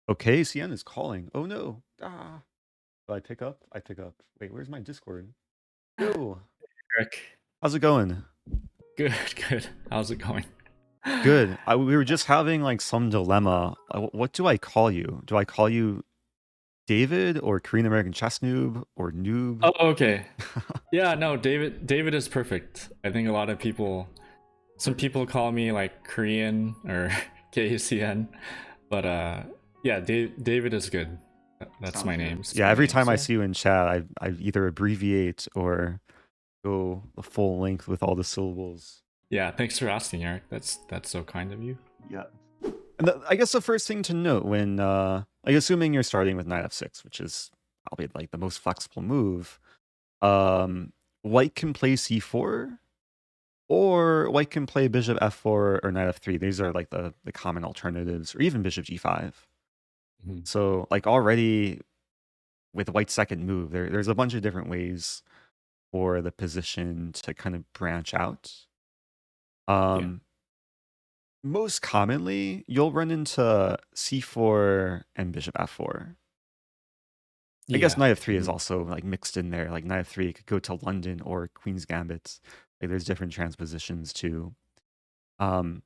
Okay, CN is calling. Oh no. Ah. Do I pick up? I pick up. Wait, where's my Discord? Yo, Eric. how's it going? Good, good. How's it going? Good. We were just having like some dilemma. What do I call you? Do I call you David or Korean American chess noob or noob? Oh, okay. Yeah, no, David is perfect. I think a lot of people some people call me like Korean or KCN, but yeah, David is good. That's my Sounds good. name, Yeah, spelling every name. time I So see you in chat, I either abbreviate or go the full length with all the syllables. yeah, thanks for asking, Eric. That's so kind of you. Yeah. And I guess the first thing to note when, like, assuming you're starting with knight f6, which is probably like the most flexible move, white can play c4, or white can play bishop f4 or knight f3. These are like the common alternatives, or even bishop g5. Mhm. So, like, already with white's second move, there's a bunch of different ways for the position to kind of branch out. Yeah, Um, Most commonly, you'll run into c4 and bishop f4. I guess yeah. knight f3 is Mhm. also like mixed in there. Like knight f3 could go to London or Queen's Gambit. Like there's different transpositions too. Um,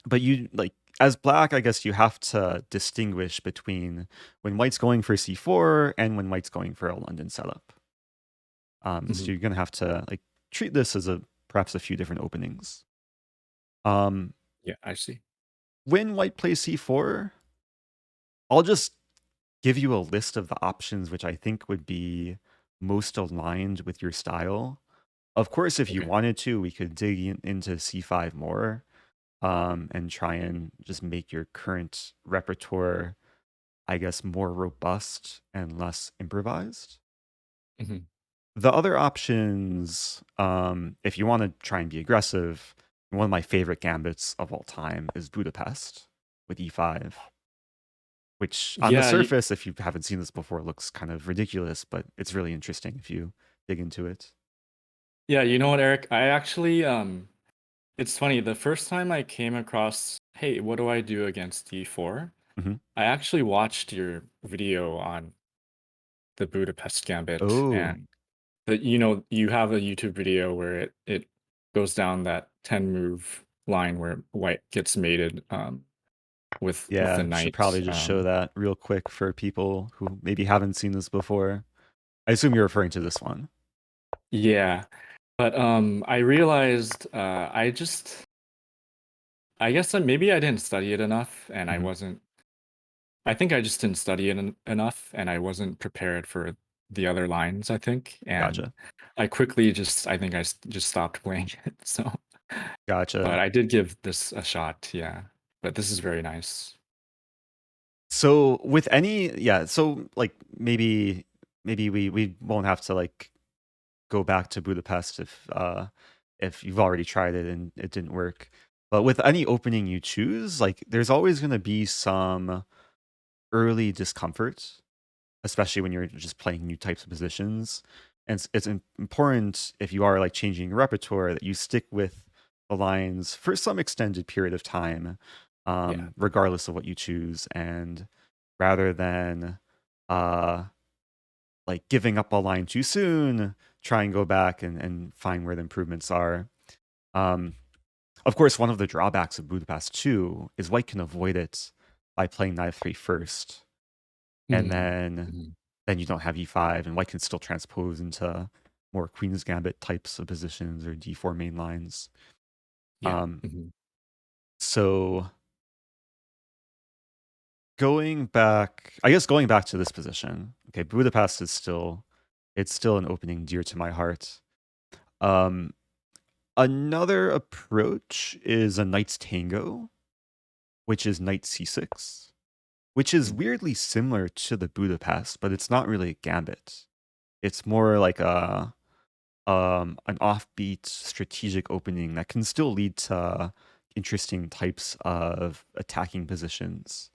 but you like as black, I guess you have to distinguish between when white's going for c4 and when white's going for a London setup. So Mhm. you're gonna have to like treat this as a perhaps a few different openings. Um, Yeah, I see. when white plays c4, I'll just give you a list of the options which I think would be most aligned with your style. Of course, if you Okay. wanted to, we could dig into c5 more, and try and just make your current repertoire, I guess, more robust and less improvised. Mhm. The other options, if you want to try and be aggressive, one of my favorite gambits of all time is Budapest with e5, which on the Yeah, surface, if you haven't seen this before, looks kind of ridiculous, but it's really interesting if you dig into it. yeah, you know what, Eric? I actually it's funny, the first time I came across, hey, what do I do against D4? Hmm. I actually watched your video on the Budapest Gambit, Oh, and you have a YouTube video where it goes down that 10 move line where white gets mated with the yeah, should knight. probably just show that real quick for people who maybe haven't seen this before. I assume you're referring to this one. Yeah, but I realized I guess that maybe I didn't study it enough, and Hmm. I think I just didn't study it enough, and I wasn't prepared for the other lines, I think. And Gotcha. I quickly I think just stopped playing it. So, but Gotcha. I did give this a shot, yeah. But this is very nice. So with any, yeah, so like maybe we won't have to like go back to Budapest if you've already tried it and it didn't work. But with any opening you choose, like there's always going to be some early discomfort, especially when you're just playing new types of positions. And important if you are like changing your repertoire that you stick with the lines for some extended period of time, Yeah. regardless of what you choose, and rather than uh, like giving up a line too soon, try and go back and find where the improvements are. Um, of course, one of the drawbacks of Budapest 2 is white can avoid it by playing knight f3 first, and Mhm. Mhm. then you don't have e5, and white can still transpose into more Queen's Gambit types of positions or d4 main lines. Yeah. Um, Mhm. so going back to this position, okay, Budapest is still it's still an opening dear to my heart. Um, Another approach is a knight's tango, which is knight c6, which is Mhm. weirdly similar to the Budapest, but it's not really a gambit. It's more like a an offbeat strategic opening that can still lead to interesting types of attacking positions.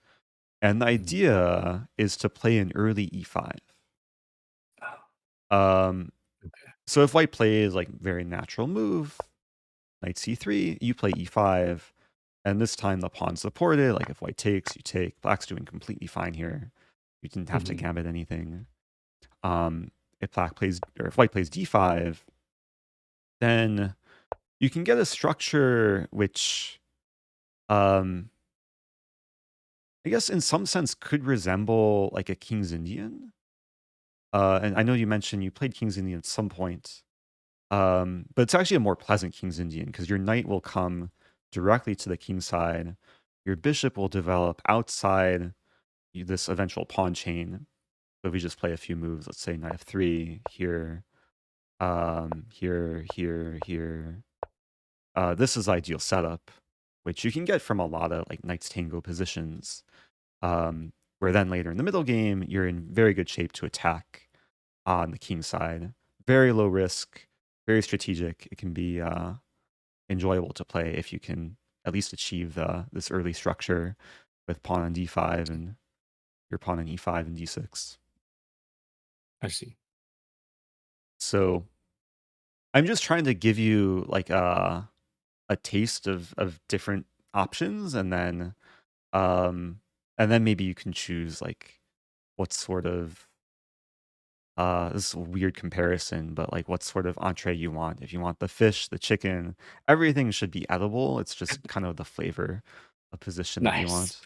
And the Mhm. idea is to play an early e5. Oh, Um, okay. so if white plays like very natural move, knight c3, you play e5, And this time the pawn's supported. Like if white takes, you take. Black's doing completely fine here. You didn't have to Hmm. gambit anything. If white plays d5, then you can get a structure which, I guess in some sense could resemble like a King's Indian. And I know you mentioned you played King's Indian at some point, but it's actually a more pleasant King's Indian because your knight will come directly to the king side. Your bishop will develop outside this eventual pawn chain. So if we just play a few moves, let's say knight f3 here, here. This is ideal setup, which you can get from a lot of like Knight's Tango positions, where then later in the middle game, you're in very good shape to attack on the king side. Very low risk, very strategic. It can be enjoyable to play if you can at least achieve this early structure with pawn on d5 and your pawn on e5 and d6. I see. So I'm just trying to give you like a taste of different options, um and then maybe you can choose like what sort of this is a weird comparison, but like what sort of entree you want. If you want the fish, the chicken, everything should be edible. It's just kind of the flavor of position that you Nice. want.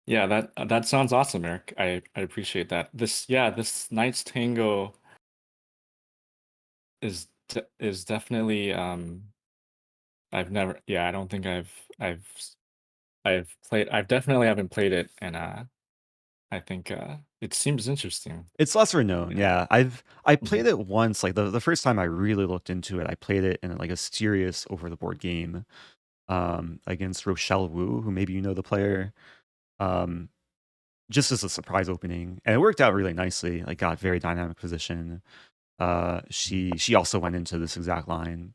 Yeah, that sounds awesome, Eric. I appreciate that. This Knights Tango is definitely I've never yeah, I don't think I've played I've definitely haven't played it, and I think it seems interesting. It's lesser known, Yeah. yeah. I played Mhm. it once, like the first time I really looked into it, I played it in like a serious over the board game against Rochelle Wu, who maybe you know the player. Um just as a surprise opening. And it worked out really nicely. Like got very dynamic position. She also went into this exact line.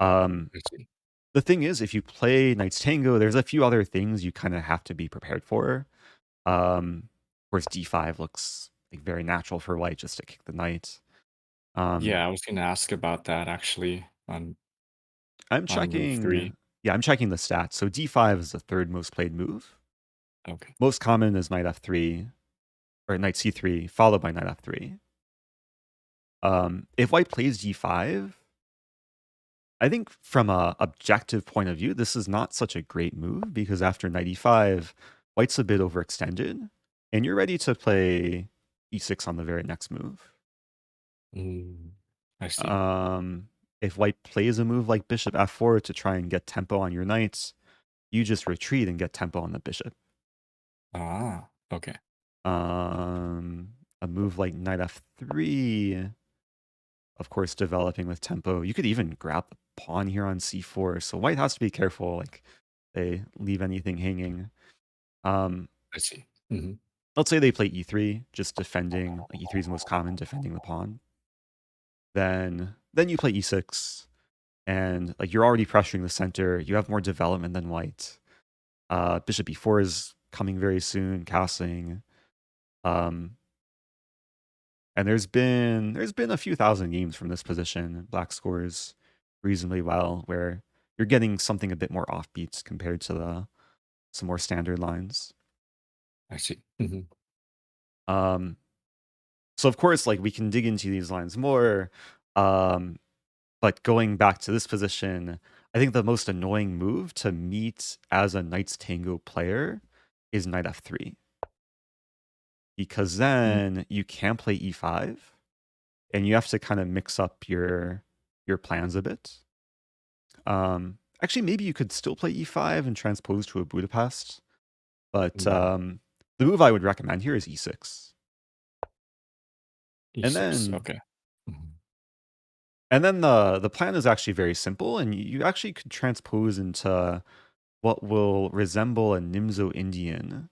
Um I see. the thing is, if you play Knight's Tango, there's a few other things you kind of have to be prepared for. Whereas D5 looks like very natural for white just to kick the knight. Um, Yeah, I was gonna ask about that actually I'm on move checking, 3. yeah, I'm checking the stats. So D5 is the third most played move. Okay. Most common is knight F3 or knight C3, followed by knight F3. If white plays D5, I think from a objective point of view, this is not such a great move because after knight E5, white's a bit overextended, and you're ready to play E6 on the very next move. Mm, I see. Um, if white plays a move like bishop F4 to try and get tempo on your knights, you just retreat and get tempo on the bishop. Ah, okay. Um, a move like knight F3, of course, developing with tempo. You could even grab the pawn here on C4, so white has to be careful. Like they leave anything hanging. Um, I see. Mhm. let's say they play E3, just defending. Like E3 is the most common, defending the pawn. Then you play E6, and like you're already pressuring the center. You have more development than white. Bishop E4 is coming very soon, castling. Um, and there's been a few thousand games from this position. Black scores reasonably well, where you're getting something a bit more offbeat compared to the some more standard lines. I see. Mhm. Um, so of course, like we can dig into these lines more. Um, but going back to this position, I think the most annoying move to meet as a Knights Tango player is knight f3 because Mm, then you can play e5 and you have to kind of mix up your plans a bit. Actually, maybe you could still play e5 and transpose to a Budapest, but mm. the move I would recommend here is e6. And E6, then okay. Mhm. the plan is actually very simple, and you actually could transpose into what will resemble a Nimzo Indian,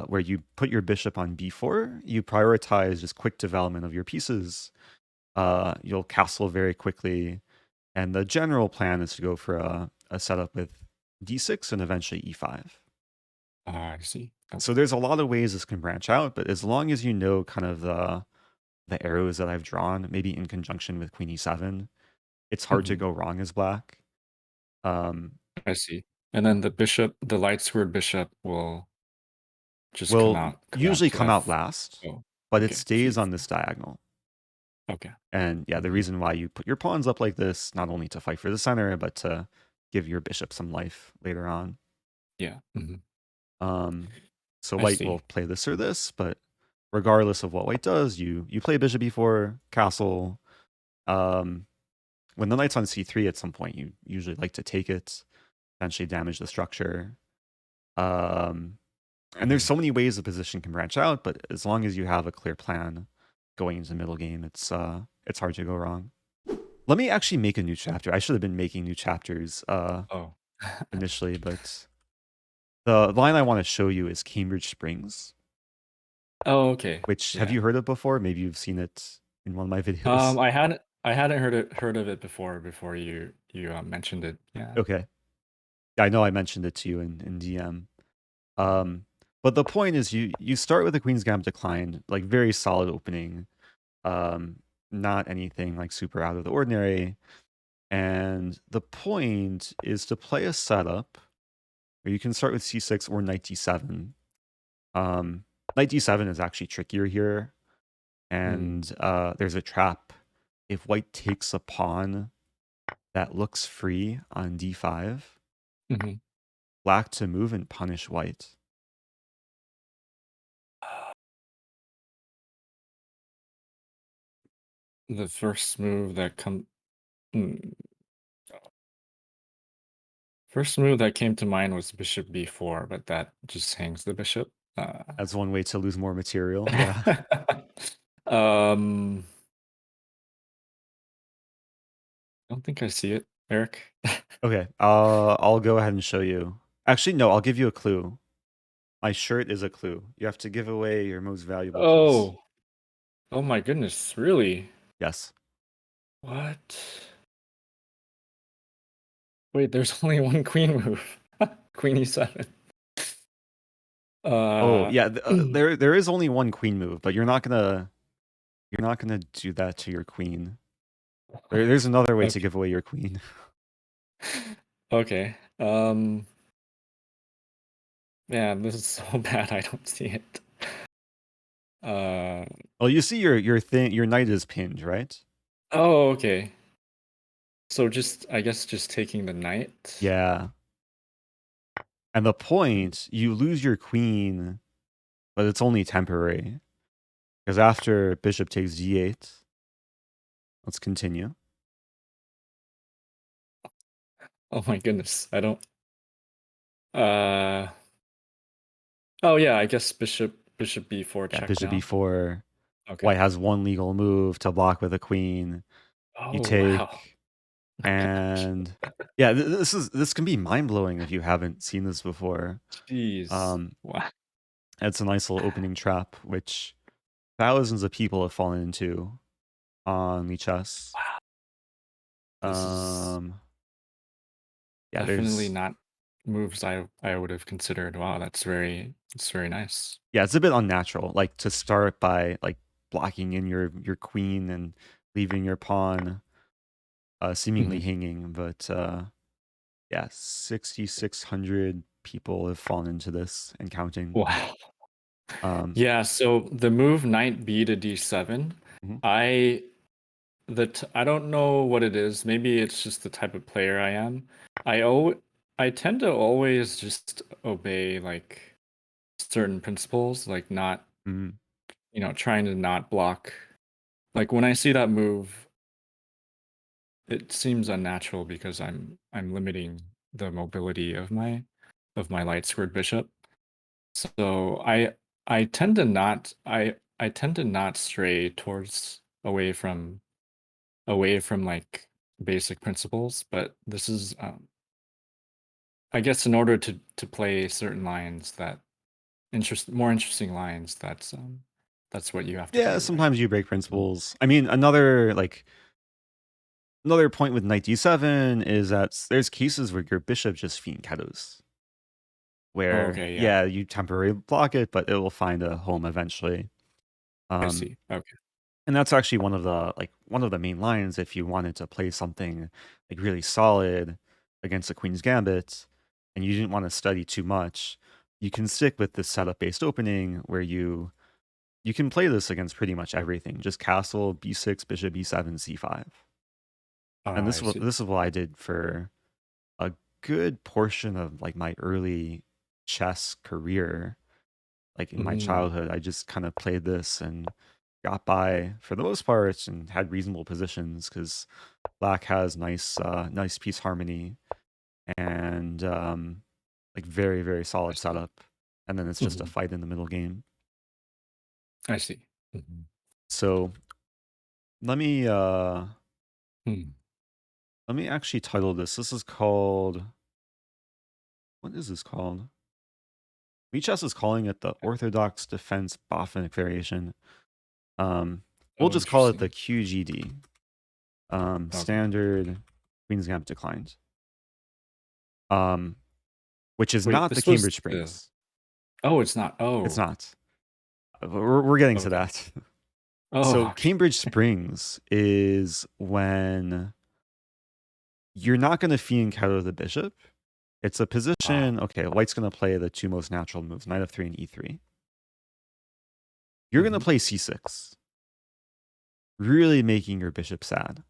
where you put your bishop on b4, you prioritize just quick development of your pieces, you'll castle very quickly, and the general plan is to go for a setup with d6 and eventually e5. Ah, I see. So Okay. there's a lot of ways this can branch out, but as long as you know kind of the arrows that I've drawn, maybe in conjunction with queen e7, it's hard to Mhm. go wrong as black. Um, I see. And then the bishop, the light squared bishop will just will come out usually to come out F. last, Oh, but it okay. To stays on E4. this diagonal. Okay. And yeah, the Hmm. reason why you put your pawns up like this, not only to fight for the center, but to give your bishop some life later on. Yeah. Hmm. Um, so I white will see. play this or this, but regardless of what white does, you play bishop e4, castle. Um, when the knight's on c3 at some point, you usually like to take it, eventually damage the structure. Um, and there's Hmm. so many ways the position can branch out, but as long as you have a clear plan going into the middle game, it's hard to go wrong. Let me actually make a new chapter. I should have been making new chapters Oh. initially, but the line I want to show you is Cambridge Springs, Oh, okay. which have Yeah. you heard of before? Maybe you've seen it in one of my videos. I hadn't heard of it before you mentioned it. Yeah. Okay. Yeah, I know I mentioned it to you in DM. Um, but the point is you start with a Queen's Gambit decline, like very solid opening. Um, not anything like super out of the ordinary. And the point is to play a setup where you can start with c6 or knight d7. Um, knight d7 is actually trickier here, Mm. and there's a trap. If white takes a pawn that looks free on d5, Hmm. black to move and punish white. The first move that come mm, first move that came to mind was bishop b4, but that just hangs the bishop. That's one way to lose more material. Yeah. um, I don't think I see it, Eric. Okay. I'll go ahead and show you. Actually, no. I'll give you a clue. My shirt is a clue. You have to give away your most valuable piece. Oh, oh my goodness, really? Yes. What? Wait, there's only one queen move. Queen e7. Oh, Uh, yeah. There is only one queen move, but you're not gonna do that to your queen. There's another way to okay. give away your queen. Okay. Man, this is so bad. I don't see it. Uh, Well, you see your knight is pinned, right? oh, okay. So just, I guess, just taking the knight. Yeah. And the point, you lose your queen, but it's only temporary. Because after bishop takes d8, let's continue. Oh my goodness, I don't. Uh, oh yeah, I guess bishop b4 Yeah, check bishop now. e4. Okay. White has one legal move to block with a queen. You Oh wow. take, and yeah, this can be mind blowing if you haven't seen this before. Jeez. Um, Wow. it's a nice little opening trap, which thousands of people have fallen into on chess. This is Um, yeah, definitely there's not moves I would have considered. Wow, that's very nice. yeah, it's a bit unnatural. Like to start by like blocking in your queen and leaving your pawn seemingly Mhm. hanging, but yeah, 6,600 people have fallen into this and counting. Wow. Um, Yeah, so the move knight b to d7, mhm. I I don't know what it is. Maybe it's just the type of player I am. I tend to always just obey like certain principles, like not, Mhm. trying to not block. Like when I see that move, it seems unnatural because I'm limiting the mobility of my light squared bishop. So I tend to not I tend to not stray towards away from like basic principles, but this is I guess in order to play certain lines that more interesting lines, that's what you have to Yeah, do, right? sometimes you break Mm. principles. I mean, another point with knight d7 is that there's cases where your bishop just fianchettos, Oh, where okay, yeah, yeah, you temporarily block it, but it will find a home eventually. I Um, see. Okay. and that's actually one of the main lines if you wanted to play something like really solid against the Queen's Gambit, and you didn't want to study too much, you can stick with this setup-based opening where you can play this against pretty much everything. Just castle, b6, bishop, e7, c5. And I see. this is what I did for a good portion of like my early chess career. Like in my Mm, childhood, I just kind of played this and got by for the most part and had reasonable positions because Black has nice piece harmony and like very, very I solid see. setup. And then it's just a Mhm, fight in the middle game. I see. Mhm. So let me Hmm. let me actually title this. This is called, what is this called? VHS is calling it the Orthodox Defense Boffinic variation. Um, we'll Oh, just call it the interesting. QGD. Okay. Standard Queen's Gambit declined. Um, which is Wait, not the this was Cambridge the. Springs. Oh, it's not. It's Oh, not. We're getting to okay. that. Oh, So okay. Cambridge Springs is when you're not going to fiend counter the bishop. It's a Ah. position. Okay, White's going to play the two most natural moves, knight f3 and e3. You're going to Mhm. play c6, really making your bishop sad,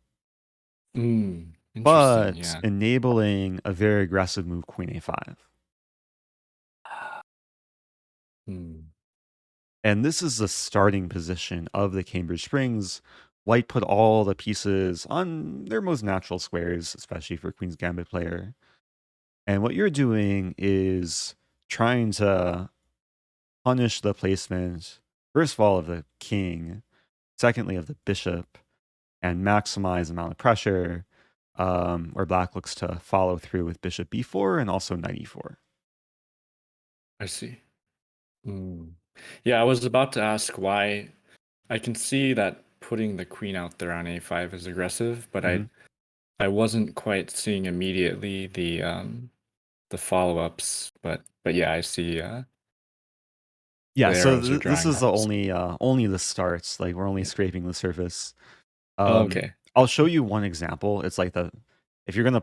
Interesting. but Yeah. enabling a very aggressive move, queen a5. Hmm. And this is the starting position of the Cambridge Springs. White put all the pieces on their most natural squares, especially for Queen's Gambit player. And what you're doing is trying to punish the placement, first of all, of the king, secondly, of the bishop, and maximize the amount of pressure, where Black looks to follow through with bishop b4 and also knight e4. I see. Hmm. Yeah, I was about to ask why. I can see that putting the queen out there on a5 is aggressive, but Mhm. I wasn't quite seeing immediately the follow-ups. But yeah, I see Yeah, the so arrows are this drawing is that. the only the starts. Like we're only Yeah. scraping the surface. Okay. I'll show you one example. It's like the if you're gonna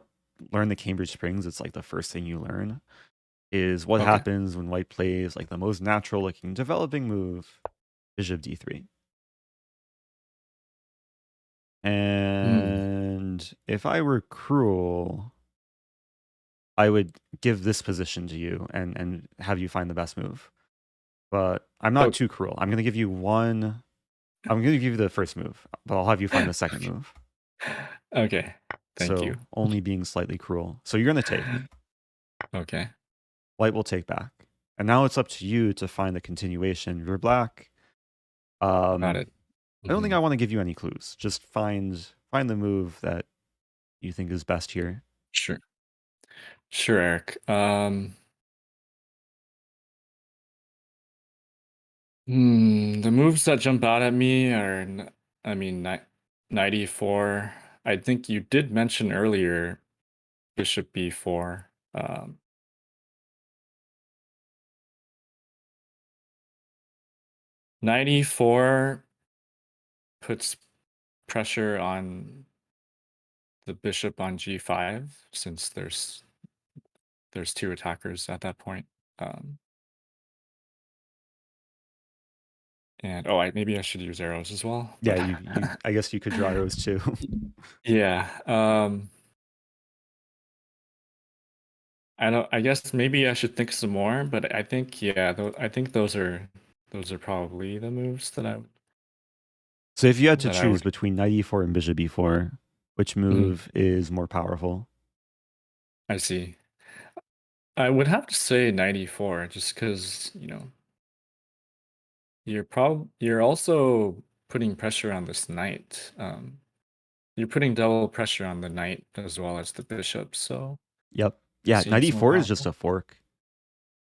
learn the Cambridge Springs, it's like the first thing you learn is what Okay. happens when White plays like the most natural looking developing move, bishop d3. Hmm. And if I were cruel, I would give this position to you and have you find the best move. But I'm not Oh, too cruel. I'm gonna give you one. I'm gonna give you the first move, but I'll have you find the second okay. move. Okay. Thank you. So only being slightly cruel. So you're gonna take. Okay. White will take back. And now it's up to you to find the continuation. You're Black. Got Um, it. I don't think Hmm. I want to give you any clues. Just find the move that you think is best here. Sure. Sure, Eric. The moves that jump out at me are, I mean, 94. I think you did mention earlier bishop b4. 94 puts pressure on the bishop on g5 since there's two attackers at that point. Um, and oh, maybe I should use arrows as well, Yeah, but you I guess you could draw arrows too. yeah. I guess maybe I should think some more, but I think yeah, I think those are probably the moves So if you had to that I choose would. between knight e4 and bishop e4, which Mhm, move is more powerful? I see. I would have to say 94 just because, you're also putting pressure on this knight. You're putting double pressure on the knight as well as the bishop, so Yep. it Yeah, knight seems more e4 is just powerful. a fork.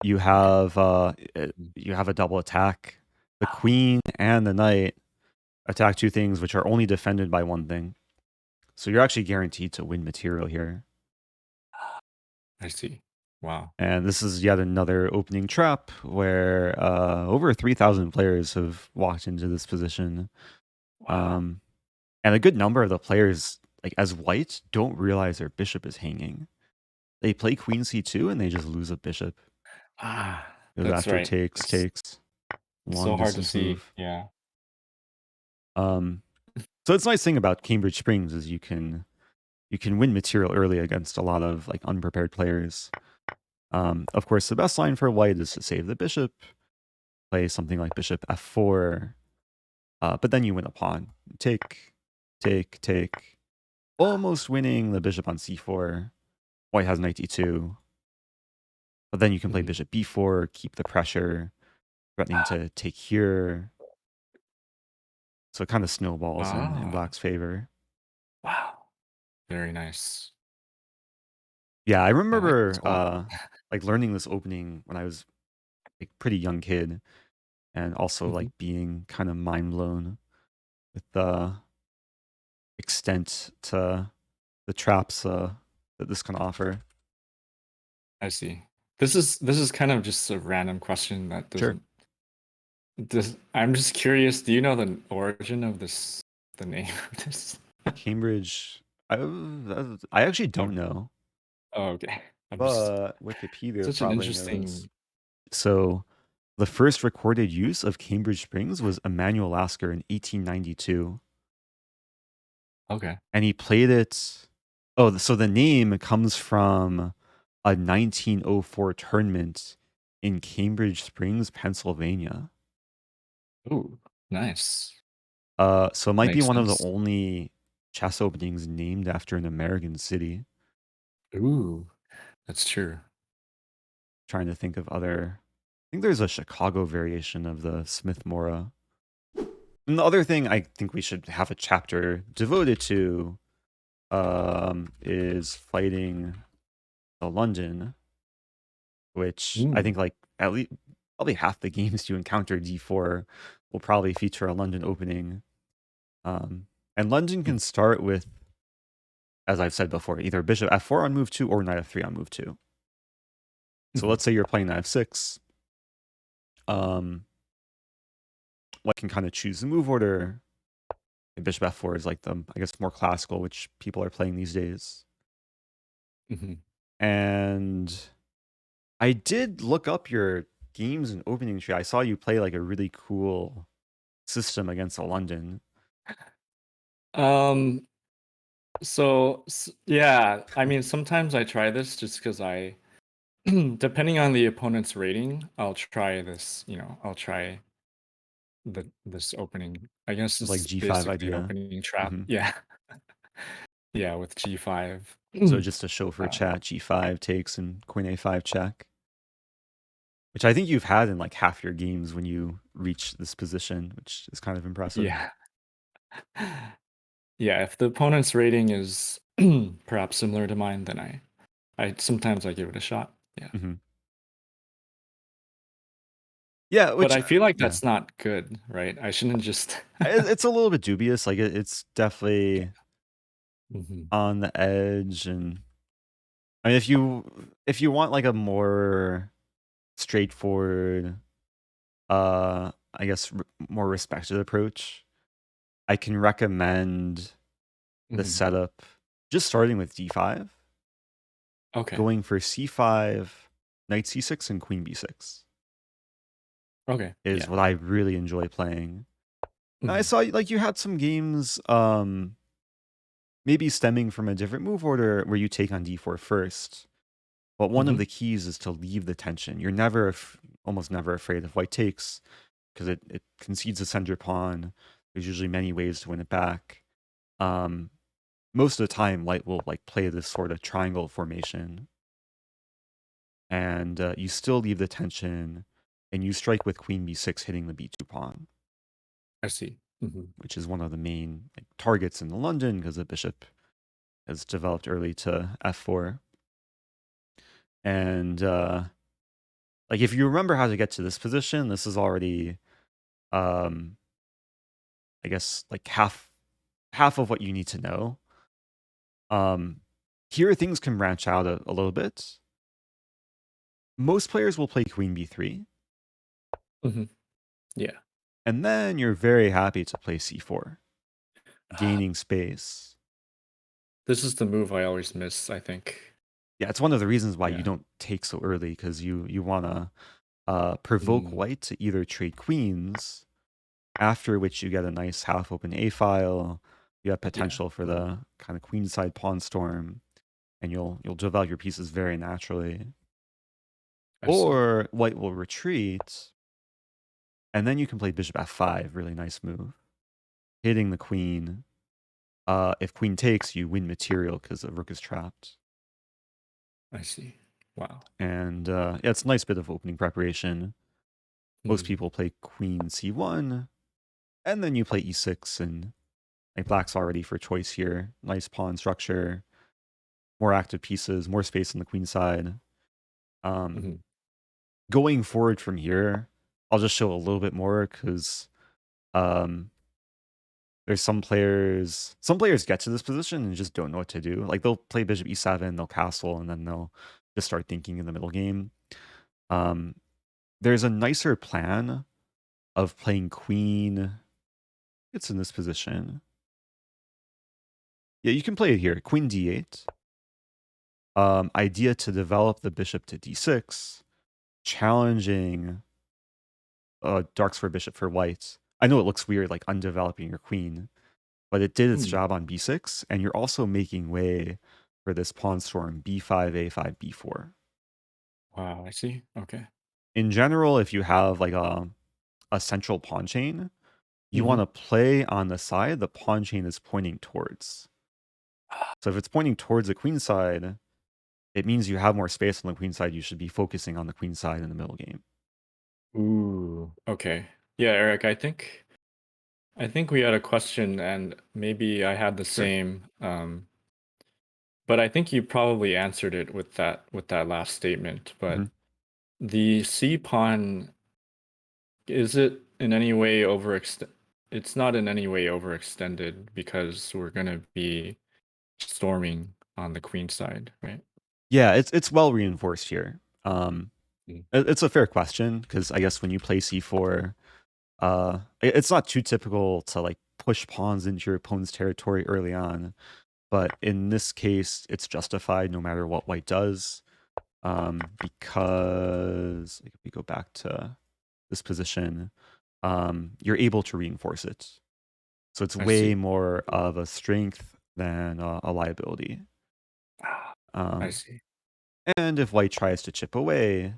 You Okay. have Mm. you have a double attack. The queen and the knight attack two things which are only defended by one thing. So you're actually guaranteed to win material here. I see. Wow. And this is yet another opening trap where over 3,000 players have walked into this position. Wow. Um, and a good number of the players, like as white, don't realize their bishop is hanging. they play queen c2 and they just lose a bishop. Ah, Goes that's after right. takes, It's takes. Long so hard to distance see. move. Yeah. Um, so it's nice thing about Cambridge Springs is you can win material early against a lot of like unprepared players. Of course, the best line for white is to save the bishop, play something like bishop f4, but then you win a pawn. Take, take, take. Almost winning the bishop on c4. White has knight d2. But then you can play Mhm. bishop b4, keep the pressure, threatening to take here. So it kind of snowballs in Ah, black's favor. wow. Very nice. Yeah, I I like this remember a lot. like learning this opening when I was like pretty young kid, and also like Mhm. being kind of mind blown with the extent to the traps that this can offer. I see. This is kind of just a random question that Sure. doesn't. I'm just curious. Do you know the origin of this? The name of this? Cambridge. I actually don't Okay. know, Oh, okay. I'm just but Wikipedia such an probably knows. interesting. So the first recorded use of Cambridge Springs was Emanuel Lasker in 1892, Okay. and he played it. Oh, so the name comes from a 1904 tournament in Cambridge Springs, Pennsylvania. Ooh, nice. So it might be Makes one of the sense. only chess openings named after an American city. Ooh, that's true. Trying to think of other. I think there's a Chicago variation of the Smith Mora. And the other thing I think we should have a chapter devoted to is fighting the London, which I Mm. think like at least probably half the games you encounter d4 will probably feature a London opening. And London Mm. can start with, as I've said before, either bishop f4 on move 2 or knight f3 on move 2. So Mhm. let's say you're playing knight f6. Um, One can kind of choose the move order. And bishop f4 is like the, I guess, more classical, which people are playing these days. Mhm. And I did look up your games and opening tree. I saw you play like a really cool system against a London. Um. Yeah. I mean, sometimes I try this just because depending on the opponent's rating, I'll try this. I'll try this opening. I guess It's like it's g5 basically an idea. opening trap. Hmm. Yeah. Yeah, with G5. So just to show for Uh, chat, g5 takes and queen a5 check, which I think you've had in like half your games when you reach this position, which is kind of impressive. yeah. Yeah, if the opponent's rating is perhaps similar to mine, then I sometimes I give it a shot. Yeah. Hmm. Yeah, But which I feel like yeah, that's not good, right? I shouldn't just it's a little bit dubious. Like it's definitely Mhm. on the edge, and I mean if you want like a more straightforward, I guess more respected approach, I can recommend the Mhm. setup just starting with d5, Okay. going for c5, knight c6, and queen b6 Okay. is Yeah. what I really enjoy playing. And I Mhm. saw like you had some games, maybe stemming from a different move order where you take on d4 first. But one of Mhm. the keys is to leave the tension. You're never, almost never afraid of white takes because it concedes a center pawn. There's usually many ways to win it back. Um, Most of the time, white will like play this sort of triangle formation, and you still leave the tension, and you strike with queen b6, hitting the b2 pawn, I see. Mhm. which is one of the main like, targets in the London because the bishop has developed early to f4. And like if you remember how to get to this position, this is already um I guess like half of what you need to know. Um Here things can branch out a little bit. Most players will play queen b3, Mhm. Yeah. and then you're very happy to play c4, gaining space. This is the move I always miss, I think. Yeah, it's one of the reasons why you Yeah. don't take so early, because you want to provoke Mm, white to either trade queens, after which you get a nice half open a file. You have yeah. potential for the kind of queenside pawn storm, and you'll develop your pieces very naturally. I see. Or white will retreat, and then you can play bishop f5, really nice move, hitting the queen. If queen takes, you win material because the rook is trapped. I see. Wow. And yeah, it's a nice bit of opening preparation. Most Mm, people play queen c1, and then you play e6, and like black's already for choice here. Nice pawn structure, more active pieces, more space on the queen side. Um, mhm. Going forward from here, I'll just show a little bit more because um, there's some players get to this position and just don't know what to do. Like they'll play bishop e7, they'll castle, and then they'll just start thinking in the middle game. Um, there's a nicer plan of playing queen. It's in this position. Yeah, you can play it here. Queen d8. Idea to develop the bishop to d6, challenging darks for bishop for white. I know it looks weird, like undeveloping your queen, but it did its Mm. job on b6, and you're also making way for this pawn storm b5, a5, b4. Wow, I see. Okay. In general, if you have like a central pawn chain, you want Mhm. to play on the side the pawn chain is pointing towards. So if it's pointing towards the queen side, it means you have more space on the queen side. You should be focusing on the queen side in the middle game. Ooh. Okay. Yeah, Eric, I think we had a question and maybe I had the Sure. same but I think you probably answered it with that last statement. Hmm. But the C pawn, is it in any way overextended? It's not in any way overextended because we're gonna be storming on the queen side, right? Yeah, it's well reinforced here. Mm. It's a fair question because I guess when you play c4, it's not too typical to like push pawns into your opponent's territory early on. But in this case, it's justified no matter what white does, because like, if we go back to this position, you're able to reinforce it. So it's I way see. more of a strength than a liability. Ah, I Um, see. and if white tries to chip away,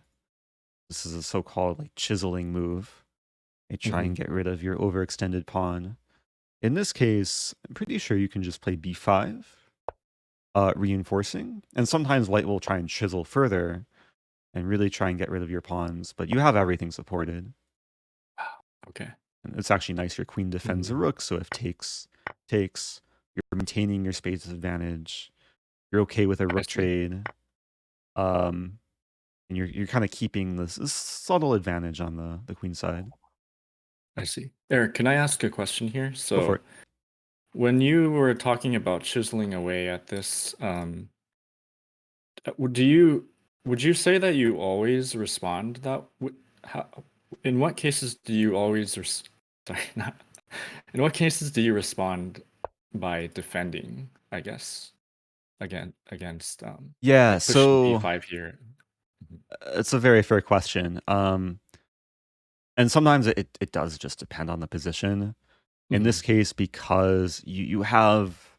this is a so-called like chiseling move. They try Hmm. and get rid of your overextended pawn. In this case, I'm pretty sure you can just play b5, reinforcing. And sometimes white will try and chisel further and really try and get rid of your pawns, but you have everything supported. Okay. And it's actually nice your queen defends the Mm, rook, so if takes, you're maintaining your space advantage. You're okay with a I rook see. trade. Um, and you're kind of keeping this subtle advantage on the queen side. I see. Eric, can I ask a question here? Go for So it. when you were talking about chiseling away at this, do you would you say that you always respond how, in what cases do you always sorry, not, in what cases do you respond by defending, I guess, against Yeah, like pushing so b5 here? Mhm. it's a very fair question. And sometimes it does just depend on the position. In this Mhm. case, because you have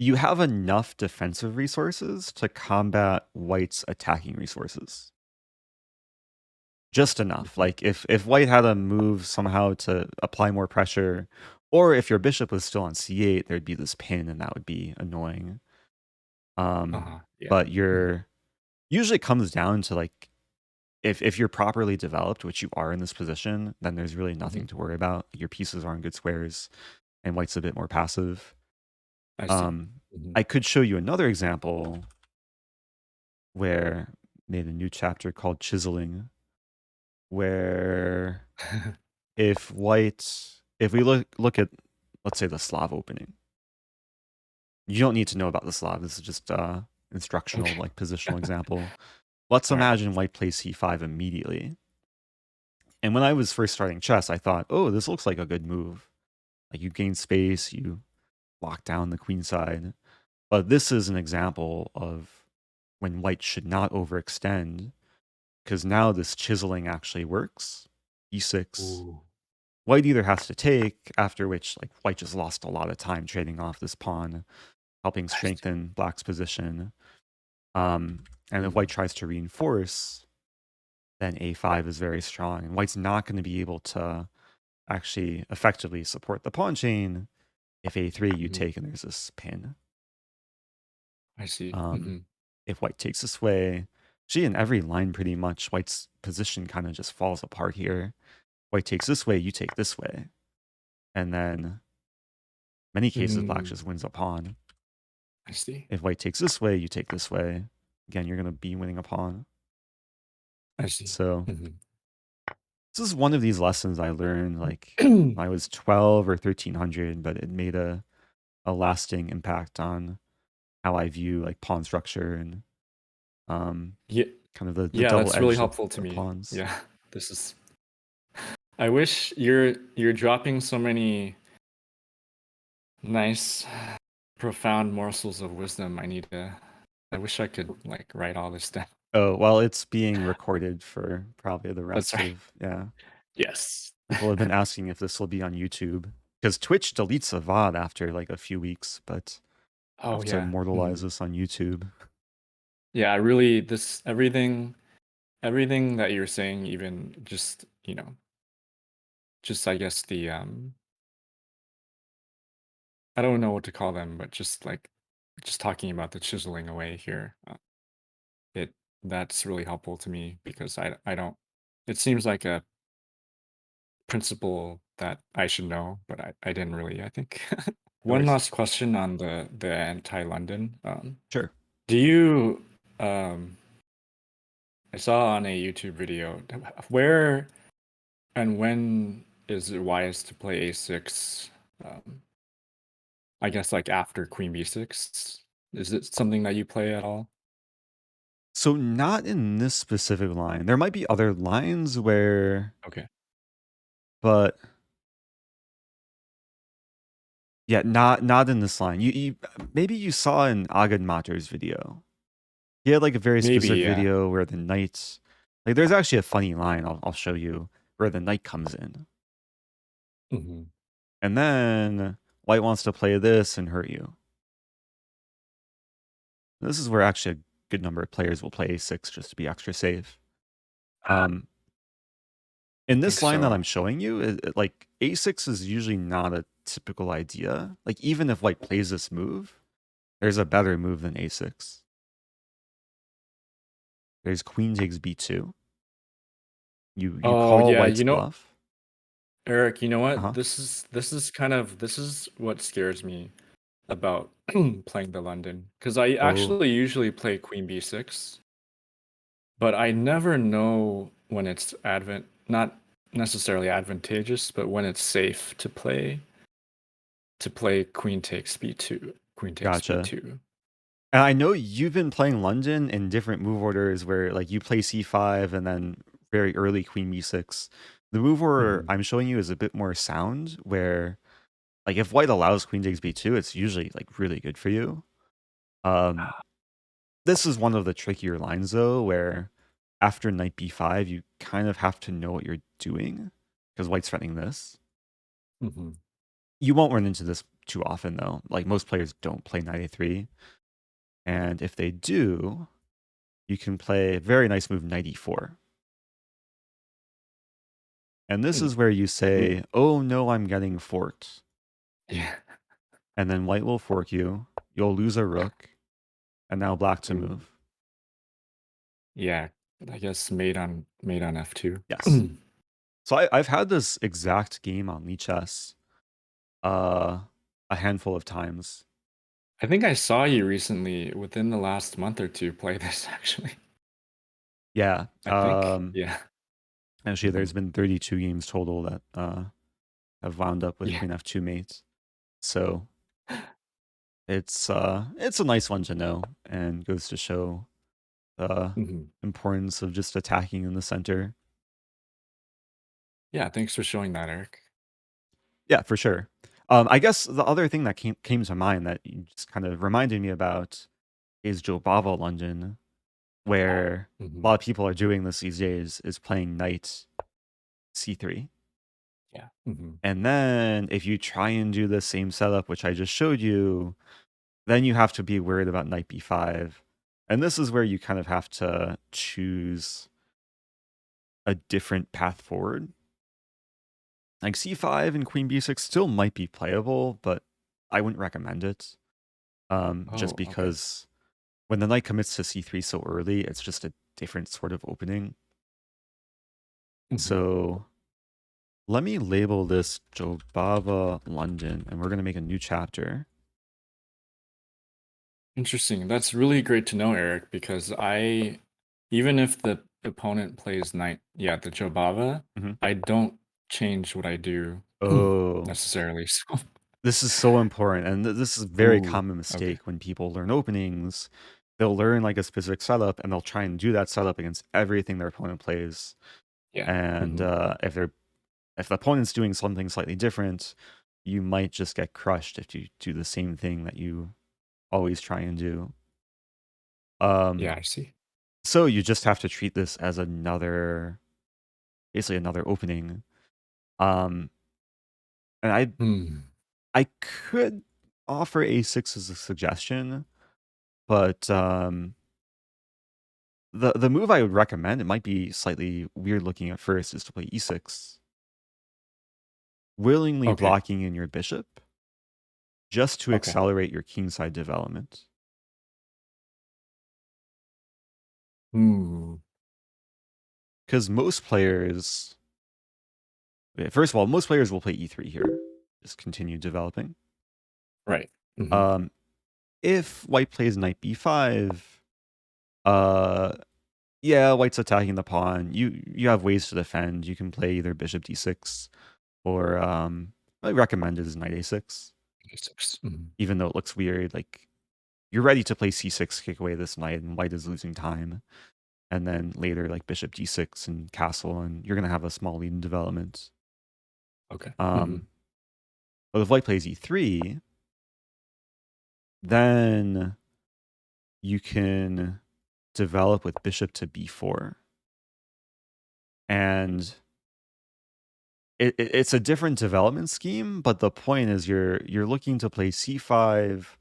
enough defensive resources to combat white's attacking resources. Just enough. Mhm. Like if white had a move somehow to apply more pressure, or if your bishop was still on c8, there'd be this pin, and that would be annoying. Uh-huh. Yeah. But Mhm. you're usually comes down to like if you're properly developed, which you are in this position, then there's really nothing Mhm. to worry about. Your pieces are in good squares, and white's a bit more passive. I see. Um, Mhm. I could show you another example where made a new chapter called Chizzling, where if we look at, let's say, the Slav opening, you don't need to know about the Slav. This is just instructional, Okay. like positional example. Let's All right. imagine white plays c5 immediately. And when I was first starting chess, I thought, oh, this looks like a good move. Like you gain space, you lock down the queen side. But this is an example of when white should not overextend, because now this chiseling actually works. E6. Ooh. White either has to take, after which like white just lost a lot of time trading off this pawn, helping I see. strengthen black's position. And if white Mm. tries to reinforce, then a5 is very strong, and white's not going to be able to actually effectively support the pawn chain if a3 you Mhm. take and there's this pin. I see. Um, Hmm. if white takes this way, actually in every line pretty much, white's position kind of just falls apart here. White takes this way, you take this way. And then many cases black Mm. just wins a pawn. I see. If white takes this way, you take this way. Again, you're going to be winning a pawn. I see. So Hmm. this is one of these lessons I learned like when I was 12 or 1300, but it made a lasting impact on how I view like pawn structure and um, Yeah, kind of the yeah, double that's really edge of helpful to the me. pawns. Yeah, this is. I wish you're dropping so many nice, profound morsels of wisdom. I need to. I wish I could like write all this down. Oh, well, it's being recorded for probably the That's rest right. of, yeah. Yes. People have been asking if this will be on YouTube because Twitch deletes a VOD after like a few weeks, but I Oh have to yeah. immortalize Mhm. this on YouTube. Yeah, I really this everything that you're saying, even just just I guess the I don't know what to call them, but just talking about the chiseling away here, it that's really helpful to me because I don't. It seems like a principle that I should know, but I didn't really. I think. No One worries. last question on the anti-London. Sure. Do you I saw on a YouTube video where and when is it wise to play a6? Um, I guess like after queen b6. Is it something that you play at all? So not in this specific line. There might be other lines where, Okay. but yeah, not in this line. You maybe you saw in Agadmater's video. He had like a very Maybe, specific yeah. video where the knight, like there's actually a funny line I'll show you where the knight comes in, Hmm. and then white wants to play this and hurt you. This is where actually a good number of players will play a6 just to be extra safe. Um, I in think this line that so. I'm showing you, like a6 is usually not a typical idea. Like even if white plays this move, there's a better move than a6. There's queen takes b2. You Oh call yeah, white's bluff. Eric, you know what? Uh-huh. This is what scares me about playing the London because I Oh, actually usually play queen b6, but I never know when it's not necessarily advantageous, but when it's safe to play queen takes b2, queen takes gotcha. b2. And I know you've been playing London in different move orders where like you play c5 and then very early queen b6. The move order Hmm. I'm showing you is a bit more sound where like if white allows queen takes b2, it's usually like really good for you. Um, this is one of the trickier lines though, where after knight b5, you kind of have to know what you're doing because white's threatening this. Hmm. You won't run into this too often though. Like most players don't play knight a3, and if they do, you can play a very nice move knight e4. And this is where you say, "Oh no, I'm getting forked," Yeah. and then white will fork you. You'll lose a rook, and now black to Ooh. move. Yeah. I guess made on f2. Yes. So I've had this exact game on Lichess uh, a handful of times. I think I saw you recently within the last month or two play this actually. Yeah. I think. Yeah. Actually, Mhm. there's been 32 games total that have wound up with Yeah. Queen F2 mates. So it's a nice one to know and goes to show the Mhm. importance of just attacking in the center. Yeah, thanks for showing that, Eric. Yeah, for sure. I guess the other thing that came to mind that you just kind of reminded me about is Jobava London. where a Hmm. lot of people are doing this these days, is playing knight c3. Yeah. Hmm. And then if you try and do the same setup, which I just showed you, then you have to be worried about knight b5. And this is where you kind of have to choose a different path forward. Like c5 and queen b6 still might be playable, but I wouldn't recommend it. Just Oh, okay. because when the knight commits to c3 so early, it's just a different sort of opening. Hmm. So let me label this Jobava London, and we're going to make a new chapter. Interesting. That's really great to know, Eric, because even if the opponent plays knight, yeah, the Jobava, Mhm. I don't change what I do Oh, necessarily. So, this is so important. And this is a very ooh, common okay. mistake when people learn openings. They'll learn like a specific setup and they'll try and do that setup against everything their opponent plays. Yeah. And Hmm. if the opponent's doing something slightly different, you might just get crushed if you do the same thing that you always try and do. Yeah, Um, I see. so you just have to treat this as basically another opening. Um, and Hmm. I could offer a6 as a suggestion, but the move I would recommend, it might be slightly weird looking at first, is to play e6, willingly Okay. blocking in your bishop just to Okay. accelerate your kingside development. Hmm. Because most players, first of all, most players will play e3 here, just continue developing. Right. Hmm. Um, if white plays knight b5, uh, yeah, white's attacking the pawn. You have ways to defend. You can play either bishop d6 or I recommend is knight a6, Six. Mhm. even though it looks weird. Like you're ready to play c6, kick away this knight, and white is losing time. And then later, like bishop d6 and castle, and you're gonna have a small lead in development. Okay. Hmm. Um, but if white plays e3, then you can develop with bishop to b4, and it's a different development scheme. But the point is, you're looking to play c5,